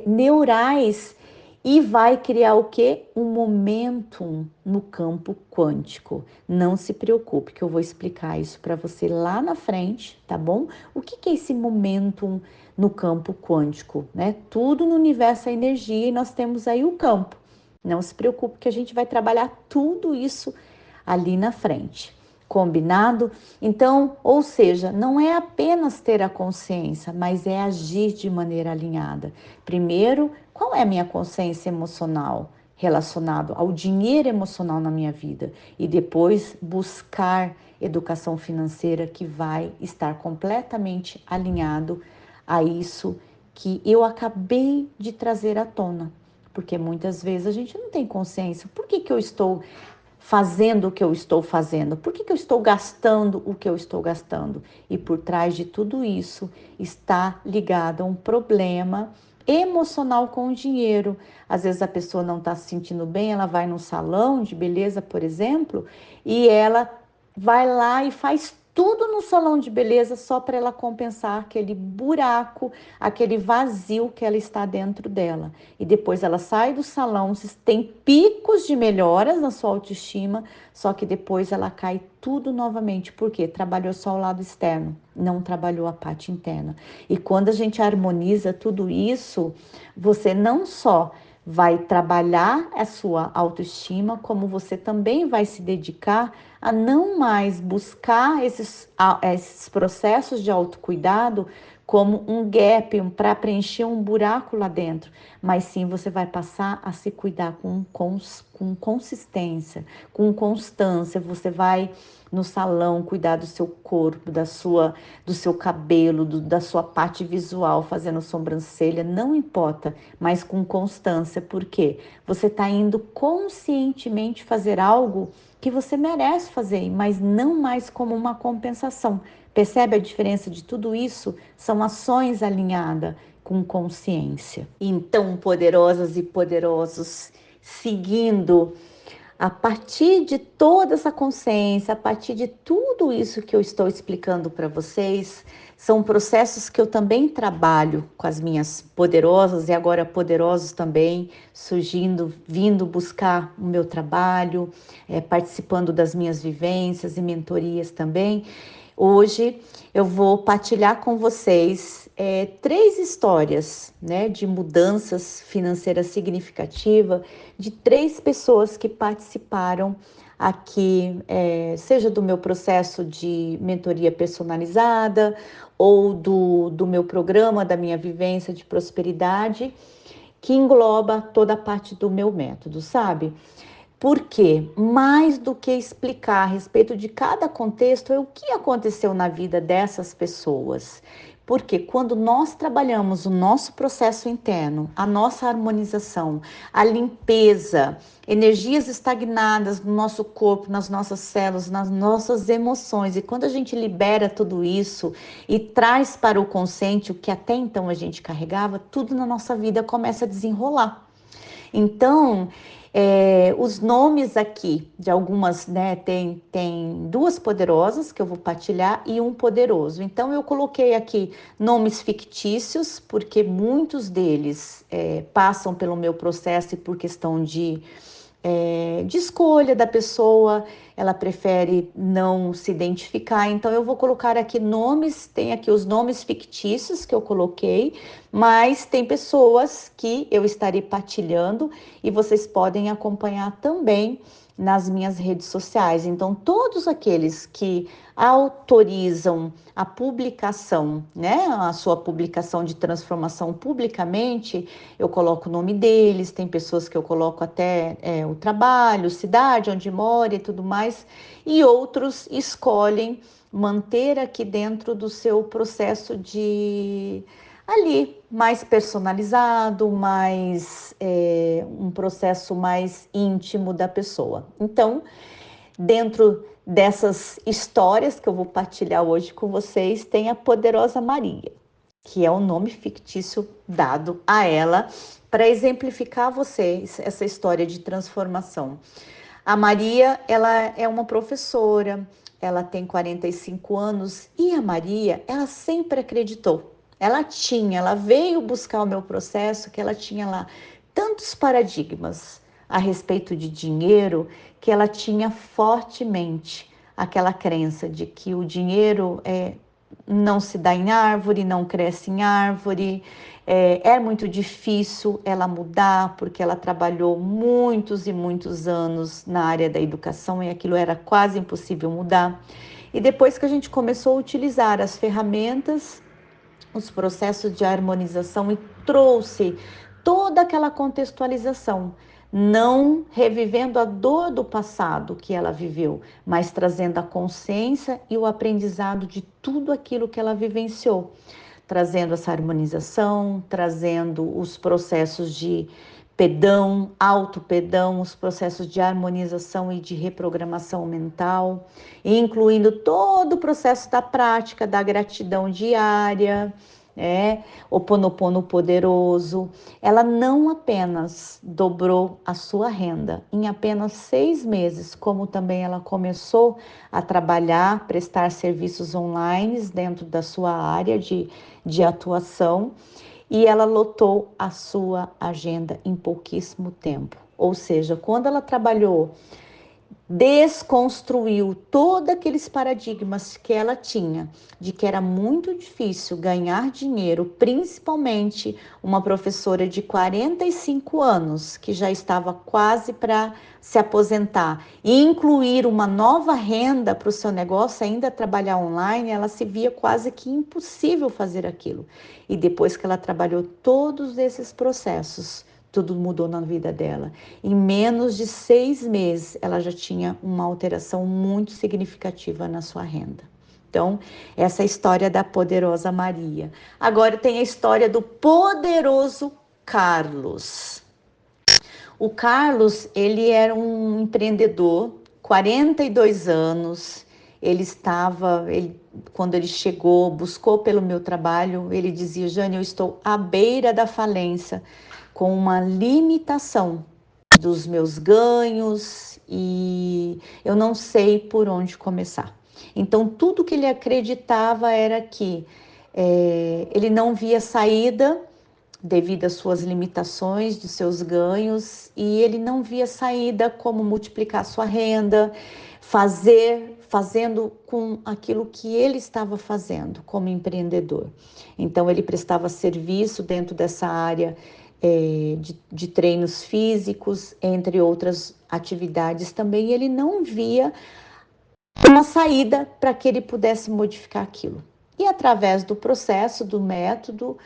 neurais e vai criar o quê? Um momentum no campo quântico. Não se preocupe, que eu vou explicar isso para você lá na frente, tá bom? O que é esse momentum no campo quântico, né? Tudo no universo é energia e nós temos aí o campo. Não se preocupe que a gente vai trabalhar tudo isso ali na frente. Combinado? Então, ou seja, não é apenas ter a consciência, mas é agir de maneira alinhada. Primeiro, qual é a minha consciência emocional relacionado ao dinheiro emocional na minha vida? E depois buscar educação financeira que vai estar completamente alinhado a isso que eu acabei de trazer à tona. Porque muitas vezes a gente não tem consciência. Por que eu estou fazendo o que eu estou fazendo? Por que eu estou gastando o que eu estou gastando? E por trás de tudo isso está ligado a um problema emocional com o dinheiro. Às vezes a pessoa não está se sentindo bem, ela vai num salão de beleza, por exemplo, e ela vai lá e faz tudo no salão de beleza só para ela compensar aquele buraco, aquele vazio que ela está dentro dela. E depois ela sai do salão, tem picos de melhoras na sua autoestima, só que depois ela cai tudo novamente. Por quê? Trabalhou só o lado externo, não trabalhou a parte interna. E quando a gente harmoniza tudo isso, você não só vai trabalhar a sua autoestima, como você também vai se dedicar a não mais buscar esses processos de autocuidado como um gap, para preencher um buraco lá dentro, mas sim você vai passar a se cuidar com com consistência, com constância. Você vai no salão cuidar do seu corpo, do seu cabelo, da sua parte visual, fazendo sobrancelha, não importa, mas com constância, porque você está indo conscientemente fazer algo que você merece fazer, mas não mais como uma compensação. Percebe a diferença de tudo isso? São ações alinhadas com consciência. Então, poderosas e poderosos, seguindo a partir de toda essa consciência, a partir de tudo isso que eu estou explicando para vocês, são processos que eu também trabalho com as minhas poderosas e agora poderosos também, surgindo, vindo buscar o meu trabalho, participando das minhas vivências e mentorias também. Hoje eu vou partilhar com vocês 3 histórias, né, de mudanças financeiras significativas de 3 pessoas que participaram aqui, seja do meu processo de mentoria personalizada ou do meu programa, da minha vivência de prosperidade, que engloba toda a parte do meu método, sabe? Porque mais do que explicar a respeito de cada contexto é o que aconteceu na vida dessas pessoas. Porque quando nós trabalhamos o nosso processo interno, a nossa harmonização, a limpeza, energias estagnadas no nosso corpo, nas nossas células, nas nossas emoções, e quando a gente libera tudo isso e traz para o consciente o que até então a gente carregava, tudo na nossa vida começa a desenrolar. Então, os nomes aqui de algumas, né, tem 2 poderosas que eu vou partilhar e um poderoso. Então, eu coloquei aqui nomes fictícios, porque muitos deles passam pelo meu processo e por questão de escolha da pessoa, ela prefere não se identificar. Então, eu vou colocar aqui nomes, tem aqui os nomes fictícios que eu coloquei, mas tem pessoas que eu estarei partilhando e vocês podem acompanhar também nas minhas redes sociais. Então, todos aqueles que autorizam a publicação, né, a sua publicação de transformação publicamente, eu coloco o nome deles, tem pessoas que eu coloco até o trabalho, cidade onde mora e tudo mais, e outros escolhem manter aqui dentro do seu processo de ali mais personalizado, mais um processo mais íntimo da pessoa. Então, dentro dessas histórias que eu vou partilhar hoje com vocês, tem a Poderosa Maria, que é o nome fictício dado a ela para exemplificar a vocês essa história de transformação. A Maria, ela é uma professora, ela tem 45 anos e a Maria, ela sempre acreditou. Ela veio buscar o meu processo, que ela tinha lá tantos paradigmas a respeito de dinheiro, que ela tinha fortemente aquela crença de que o dinheiro não se dá em árvore, não cresce em árvore. É muito difícil ela mudar, porque ela trabalhou muitos e muitos anos na área da educação e aquilo era quase impossível mudar. E depois que a gente começou a utilizar as ferramentas, os processos de harmonização e trouxe toda aquela contextualização, não revivendo a dor do passado que ela viveu, mas trazendo a consciência e o aprendizado de tudo aquilo que ela vivenciou, trazendo essa harmonização, trazendo os processos de pedão, auto-pedão, os processos de harmonização e de reprogramação mental, incluindo todo o processo da prática, da gratidão diária, Ho'oponopono poderoso. Ela não apenas dobrou a sua renda em apenas 6 meses, como também ela começou a trabalhar, prestar serviços online dentro da sua área de atuação, e ela lotou a sua agenda em pouquíssimo tempo. Ou seja, quando ela trabalhou, desconstruiu todos aqueles paradigmas que ela tinha de que era muito difícil ganhar dinheiro, principalmente uma professora de 45 anos que já estava quase para se aposentar, e incluir uma nova renda para o seu negócio, ainda trabalhar online, ela se via quase que impossível fazer aquilo. E depois que ela trabalhou todos esses processos, tudo mudou na vida dela. Em menos de 6 meses, ela já tinha uma alteração muito significativa na sua renda. Então, essa é a história da poderosa Maria. Agora tem a história do poderoso Carlos. O Carlos, ele era um empreendedor, 42 anos. Quando ele chegou, buscou pelo meu trabalho, ele dizia: Jane, eu estou à beira da falência, com uma limitação dos meus ganhos e eu não sei por onde começar. Então, tudo que ele acreditava era que ele não via saída devido às suas limitações, de seus ganhos, e ele não via saída como multiplicar sua renda, fazendo com aquilo que ele estava fazendo como empreendedor. Então, ele prestava serviço dentro dessa área de treinos físicos, entre outras atividades também, e ele não via uma saída para que ele pudesse modificar aquilo. E através do processo, do método,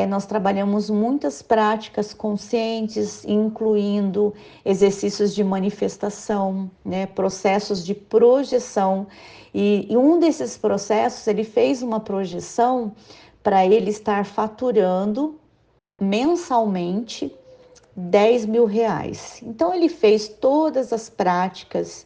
nós trabalhamos muitas práticas conscientes, incluindo exercícios de manifestação, né, processos de projeção. E um desses processos, ele fez uma projeção para ele estar faturando mensalmente 10 mil reais. Então, ele fez todas as práticas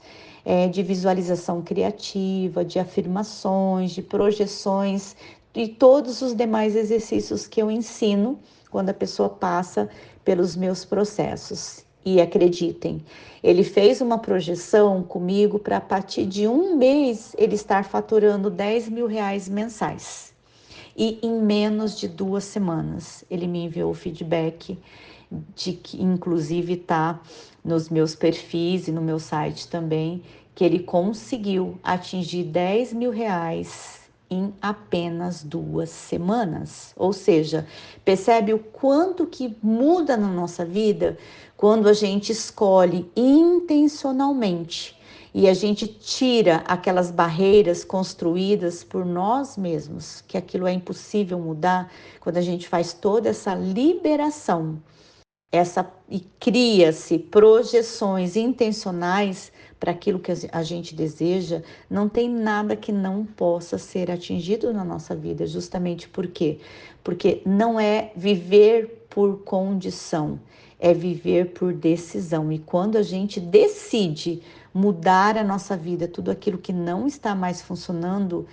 de visualização criativa, de afirmações, de projeções e todos os demais exercícios que eu ensino quando a pessoa passa pelos meus processos. E acreditem, ele fez uma projeção comigo para a partir de um mês ele estar faturando 10 mil reais mensais. E em menos de 2 semanas ele me enviou o feedback de que inclusive está nos meus perfis e no meu site também, que ele conseguiu atingir 10 mil reais em apenas 2 semanas. Ou seja, percebe o quanto que muda na nossa vida quando a gente escolhe intencionalmente e a gente tira aquelas barreiras construídas por nós mesmos, que aquilo é impossível mudar, quando a gente faz toda essa liberação e cria-se projeções intencionais para aquilo que a gente deseja, não tem nada que não possa ser atingido na nossa vida, justamente por quê? Porque não é viver por condição, é viver por decisão. E quando a gente decide mudar a nossa vida, tudo aquilo que não está mais funcionando,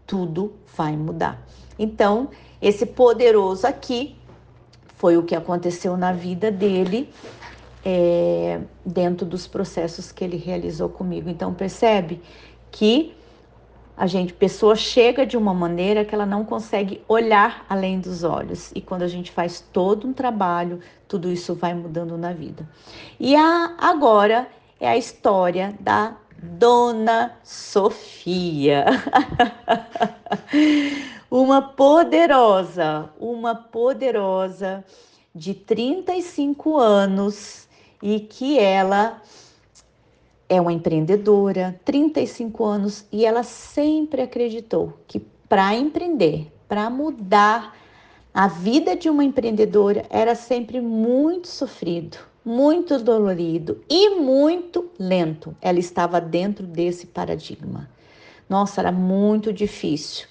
tudo vai mudar. Então, esse poderoso aqui foi o que aconteceu na vida dele, dentro dos processos que ele realizou comigo. Então, percebe que pessoa chega de uma maneira que ela não consegue olhar além dos olhos. E quando a gente faz todo um trabalho, tudo isso vai mudando na vida. E agora é a história da Dona Sofia. Uma poderosa de 35 anos e que ela é uma empreendedora, 35 anos, e ela sempre acreditou que para empreender, para mudar a vida de uma empreendedora, era sempre muito sofrido, muito dolorido e muito lento. Ela estava dentro desse paradigma. Nossa, era muito difícil.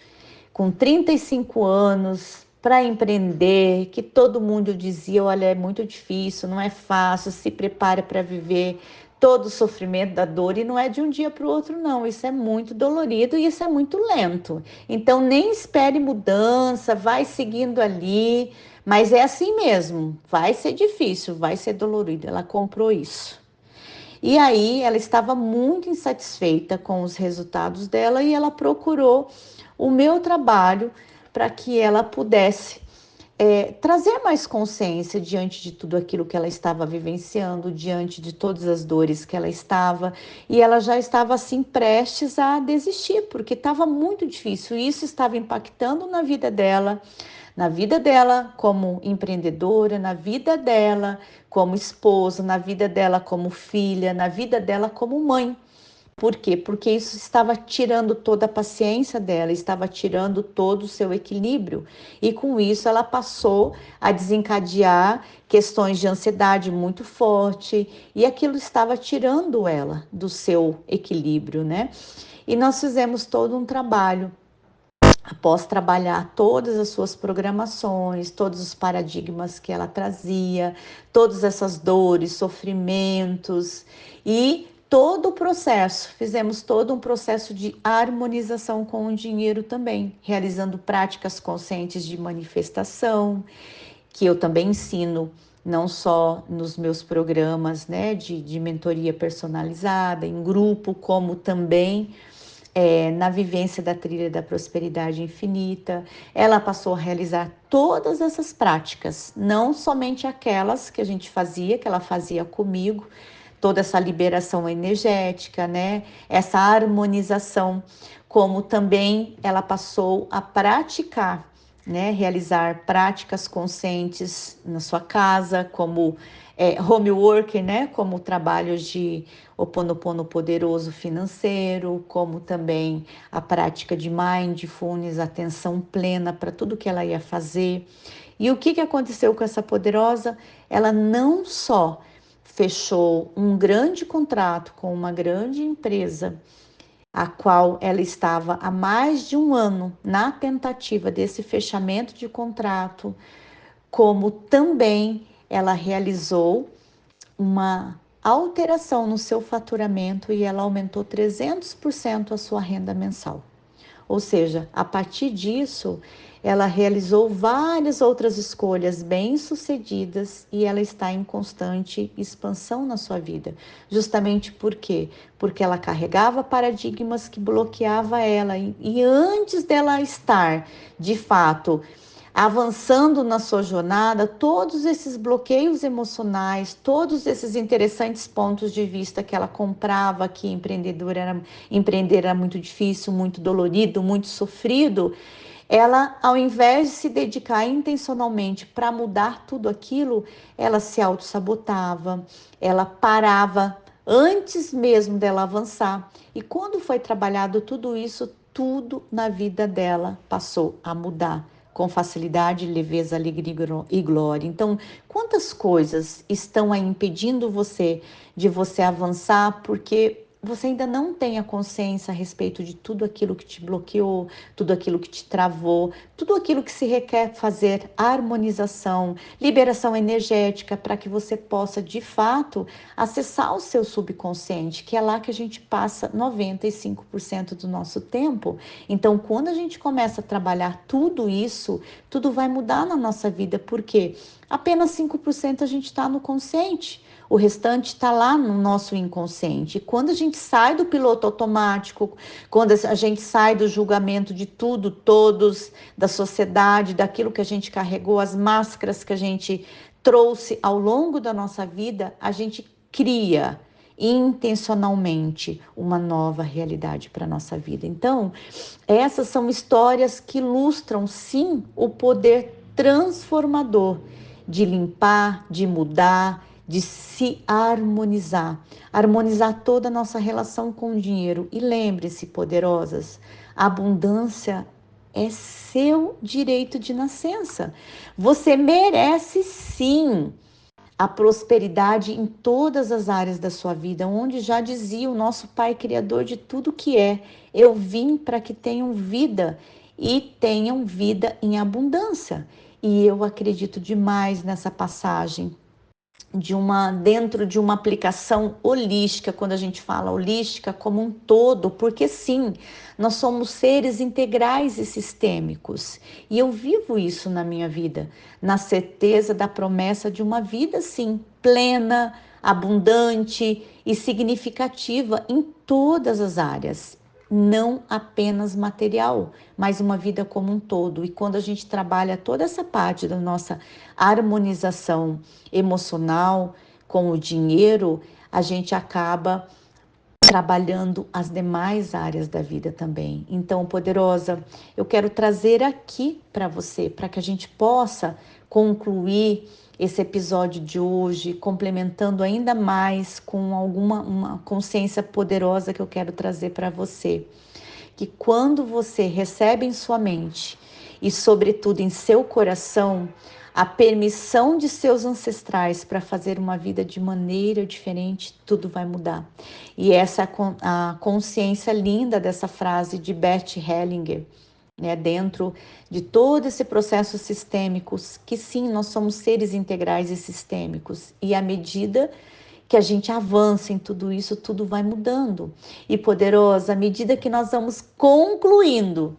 Com 35 anos, para empreender, que todo mundo dizia, olha, é muito difícil, não é fácil, se prepara para viver todo o sofrimento da dor, e não é de um dia para o outro, não. Isso é muito dolorido e isso é muito lento. Então, nem espere mudança, vai seguindo ali, mas é assim mesmo, vai ser difícil, vai ser dolorido. Ela comprou isso. E aí, ela estava muito insatisfeita com os resultados dela e ela procurou o meu trabalho para que ela pudesse trazer mais consciência diante de tudo aquilo que ela estava vivenciando, diante de todas as dores que ela estava, e ela já estava assim prestes a desistir, porque estava muito difícil, e isso estava impactando na vida dela como empreendedora, na vida dela como esposa, na vida dela como filha, na vida dela como mãe. Por quê? Porque isso estava tirando toda a paciência dela, estava tirando todo o seu equilíbrio. E com isso ela passou a desencadear questões de ansiedade muito forte, e aquilo estava tirando ela do seu equilíbrio, né? E nós fizemos todo um trabalho. Após trabalhar todas as suas programações, todos os paradigmas que ela trazia, todas essas dores, sofrimentos e todo o processo, fizemos todo um processo de harmonização com o dinheiro também, realizando práticas conscientes de manifestação, que eu também ensino não só nos meus programas, né, de mentoria personalizada, em grupo, como também na vivência da trilha da prosperidade infinita. Ela passou a realizar todas essas práticas, não somente aquelas que a gente fazia, que ela fazia comigo, toda essa liberação energética, né? Essa harmonização, como também ela passou a praticar, né? Realizar práticas conscientes na sua casa, como homework, né? Como trabalhos de Ho'oponopono poderoso financeiro, como também a prática de mindfulness, atenção plena para tudo que ela ia fazer. E o que aconteceu com essa poderosa? Ela não só fechou um grande contrato com uma grande empresa, a qual ela estava há mais de um ano na tentativa desse fechamento de contrato, como também ela realizou uma alteração no seu faturamento e ela aumentou 300% a sua renda mensal. Ou seja, a partir disso, ela realizou várias outras escolhas bem-sucedidas e ela está em constante expansão na sua vida. Justamente por quê? Porque ela carregava paradigmas que bloqueavam ela e antes dela estar, de fato, avançando na sua jornada, todos esses bloqueios emocionais, todos esses interessantes pontos de vista que ela comprava, que empreender era muito difícil, muito dolorido, muito sofrido, ela, ao invés de se dedicar intencionalmente para mudar tudo aquilo, ela se auto-sabotava, ela parava antes mesmo dela avançar. E quando foi trabalhado tudo isso, tudo na vida dela passou a mudar com facilidade, leveza, alegria e glória. Então, quantas coisas estão aí impedindo você de você avançar porque você ainda não tem a consciência a respeito de tudo aquilo que te bloqueou, tudo aquilo que te travou, tudo aquilo que se requer fazer harmonização, liberação energética para que você possa, de fato, acessar o seu subconsciente, que é lá que a gente passa 95% do nosso tempo. Então, quando a gente começa a trabalhar tudo isso, tudo vai mudar na nossa vida, porque apenas 5% a gente está no consciente. O restante está lá no nosso inconsciente. E quando a gente sai do piloto automático, quando a gente sai do julgamento de tudo, todos, da sociedade, daquilo que a gente carregou, as máscaras que a gente trouxe ao longo da nossa vida, a gente cria intencionalmente uma nova realidade para a nossa vida. Então, essas são histórias que ilustram, sim, o poder transformador de limpar, de mudar, de se harmonizar, harmonizar toda a nossa relação com o dinheiro. E lembre-se, poderosas, a abundância é seu direito de nascença. Você merece sim a prosperidade em todas as áreas da sua vida, onde já dizia o nosso Pai Criador de tudo que é: eu vim para que tenham vida e tenham vida em abundância. E eu acredito demais nessa passagem dentro de uma aplicação holística, quando a gente fala holística como um todo, porque sim, nós somos seres integrais e sistêmicos. E eu vivo isso na minha vida, na certeza da promessa de uma vida sim, plena, abundante e significativa em todas as áreas. Não apenas material, mas uma vida como um todo. E quando a gente trabalha toda essa parte da nossa harmonização emocional com o dinheiro, a gente acaba trabalhando as demais áreas da vida também. Então, poderosa, eu quero trazer aqui para você, para que a gente possa concluir esse episódio de hoje, complementando ainda mais com uma consciência poderosa que eu quero trazer para você. Que quando você recebe em sua mente e, sobretudo, em seu coração, a permissão de seus ancestrais para fazer uma vida de maneira diferente, tudo vai mudar. E essa é a consciência linda dessa frase de Bert Hellinger, né, dentro de todo esse processo sistêmico, que sim, nós somos seres integrais e sistêmicos, e à medida que a gente avança em tudo isso, tudo vai mudando. E poderosa, à medida que nós vamos concluindo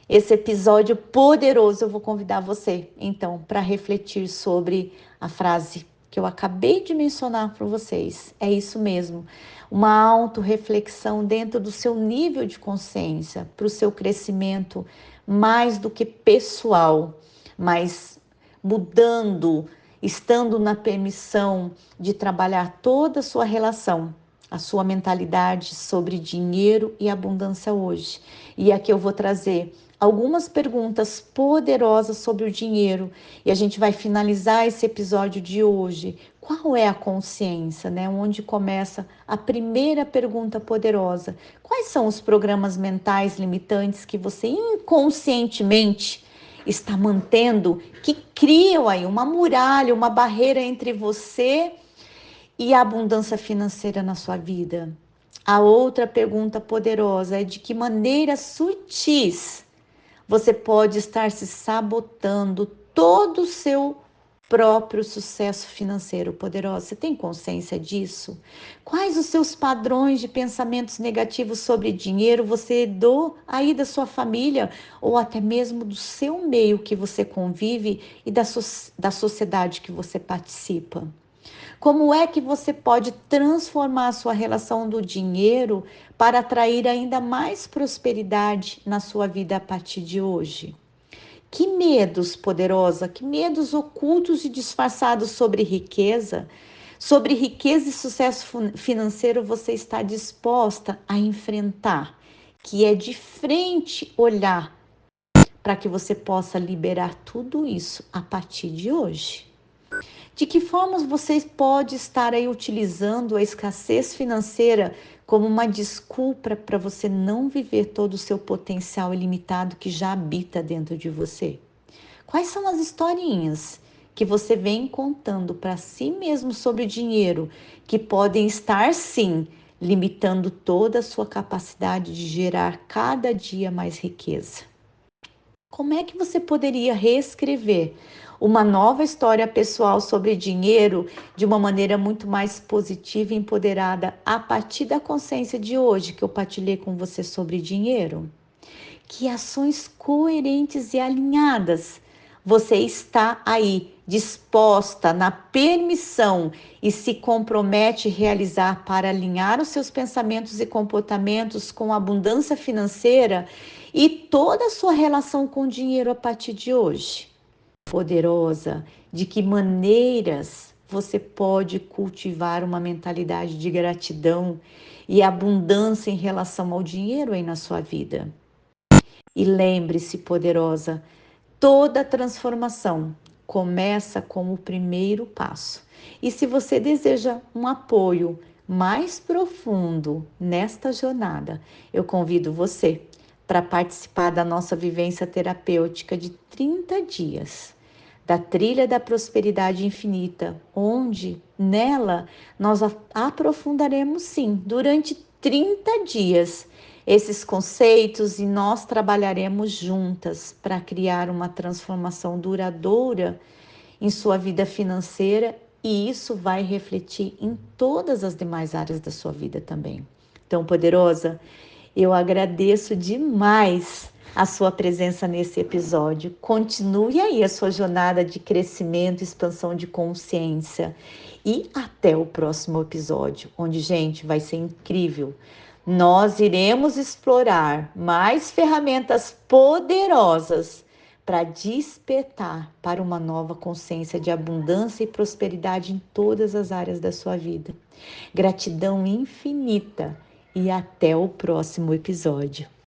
esse episódio poderoso, eu vou convidar você, então, para refletir sobre a frase que eu acabei de mencionar para vocês. É isso mesmo, uma autorreflexão dentro do seu nível de consciência, para o seu crescimento mais do que pessoal, mas mudando, estando na permissão de trabalhar toda a sua relação, a sua mentalidade sobre dinheiro e abundância hoje. E aqui eu vou trazer algumas perguntas poderosas sobre o dinheiro e a gente vai finalizar esse episódio de hoje. Qual é a consciência, né? Onde começa a primeira pergunta poderosa. Quais são os programas mentais limitantes que você inconscientemente está mantendo, que criam aí uma muralha, uma barreira entre você e a abundância financeira na sua vida? A outra pergunta poderosa é: de que maneira sutis você pode estar se sabotando todo o seu próprio sucesso financeiro? Poderosa, você tem consciência disso? Quais os seus padrões de pensamentos negativos sobre dinheiro você herdou aí da sua família ou até mesmo do seu meio que você convive e da sociedade que você participa? Como é que você pode transformar a sua relação do dinheiro para atrair ainda mais prosperidade na sua vida a partir de hoje? Que medos, poderosa, que medos ocultos e disfarçados sobre riqueza e sucesso financeiro você está disposta a enfrentar? Que é de frente olhar para que você possa liberar tudo isso a partir de hoje. De que formas você pode estar aí utilizando a escassez financeira como uma desculpa para você não viver todo o seu potencial ilimitado que já habita dentro de você? Quais são as historinhas que você vem contando para si mesmo sobre dinheiro que podem estar, sim, limitando toda a sua capacidade de gerar cada dia mais riqueza? Como é que você poderia reescrever uma nova história pessoal sobre dinheiro de uma maneira muito mais positiva e empoderada a partir da consciência de hoje que eu partilhei com você sobre dinheiro? Que ações coerentes e alinhadas você está aí disposta, na permissão, e se compromete a realizar para alinhar os seus pensamentos e comportamentos com a abundância financeira e toda a sua relação com o dinheiro a partir de hoje? Poderosa, de que maneiras você pode cultivar uma mentalidade de gratidão e abundância em relação ao dinheiro aí na sua vida? E lembre-se, poderosa, toda transformação começa com o primeiro passo. E se você deseja um apoio mais profundo nesta jornada, eu convido você para participar da nossa vivência terapêutica de 30 dias, da Trilha da Prosperidade Infinita, onde nela nós aprofundaremos, sim, durante 30 dias esses conceitos e nós trabalharemos juntas para criar uma transformação duradoura em sua vida financeira, e isso vai refletir em todas as demais áreas da sua vida também. Então, poderosa, eu agradeço demais a sua presença nesse episódio. Continue aí a sua jornada de crescimento e expansão de consciência. E até o próximo episódio, onde, gente, vai ser incrível. Nós iremos explorar mais ferramentas poderosas para despertar para uma nova consciência de abundância e prosperidade em todas as áreas da sua vida. Gratidão infinita e até o próximo episódio.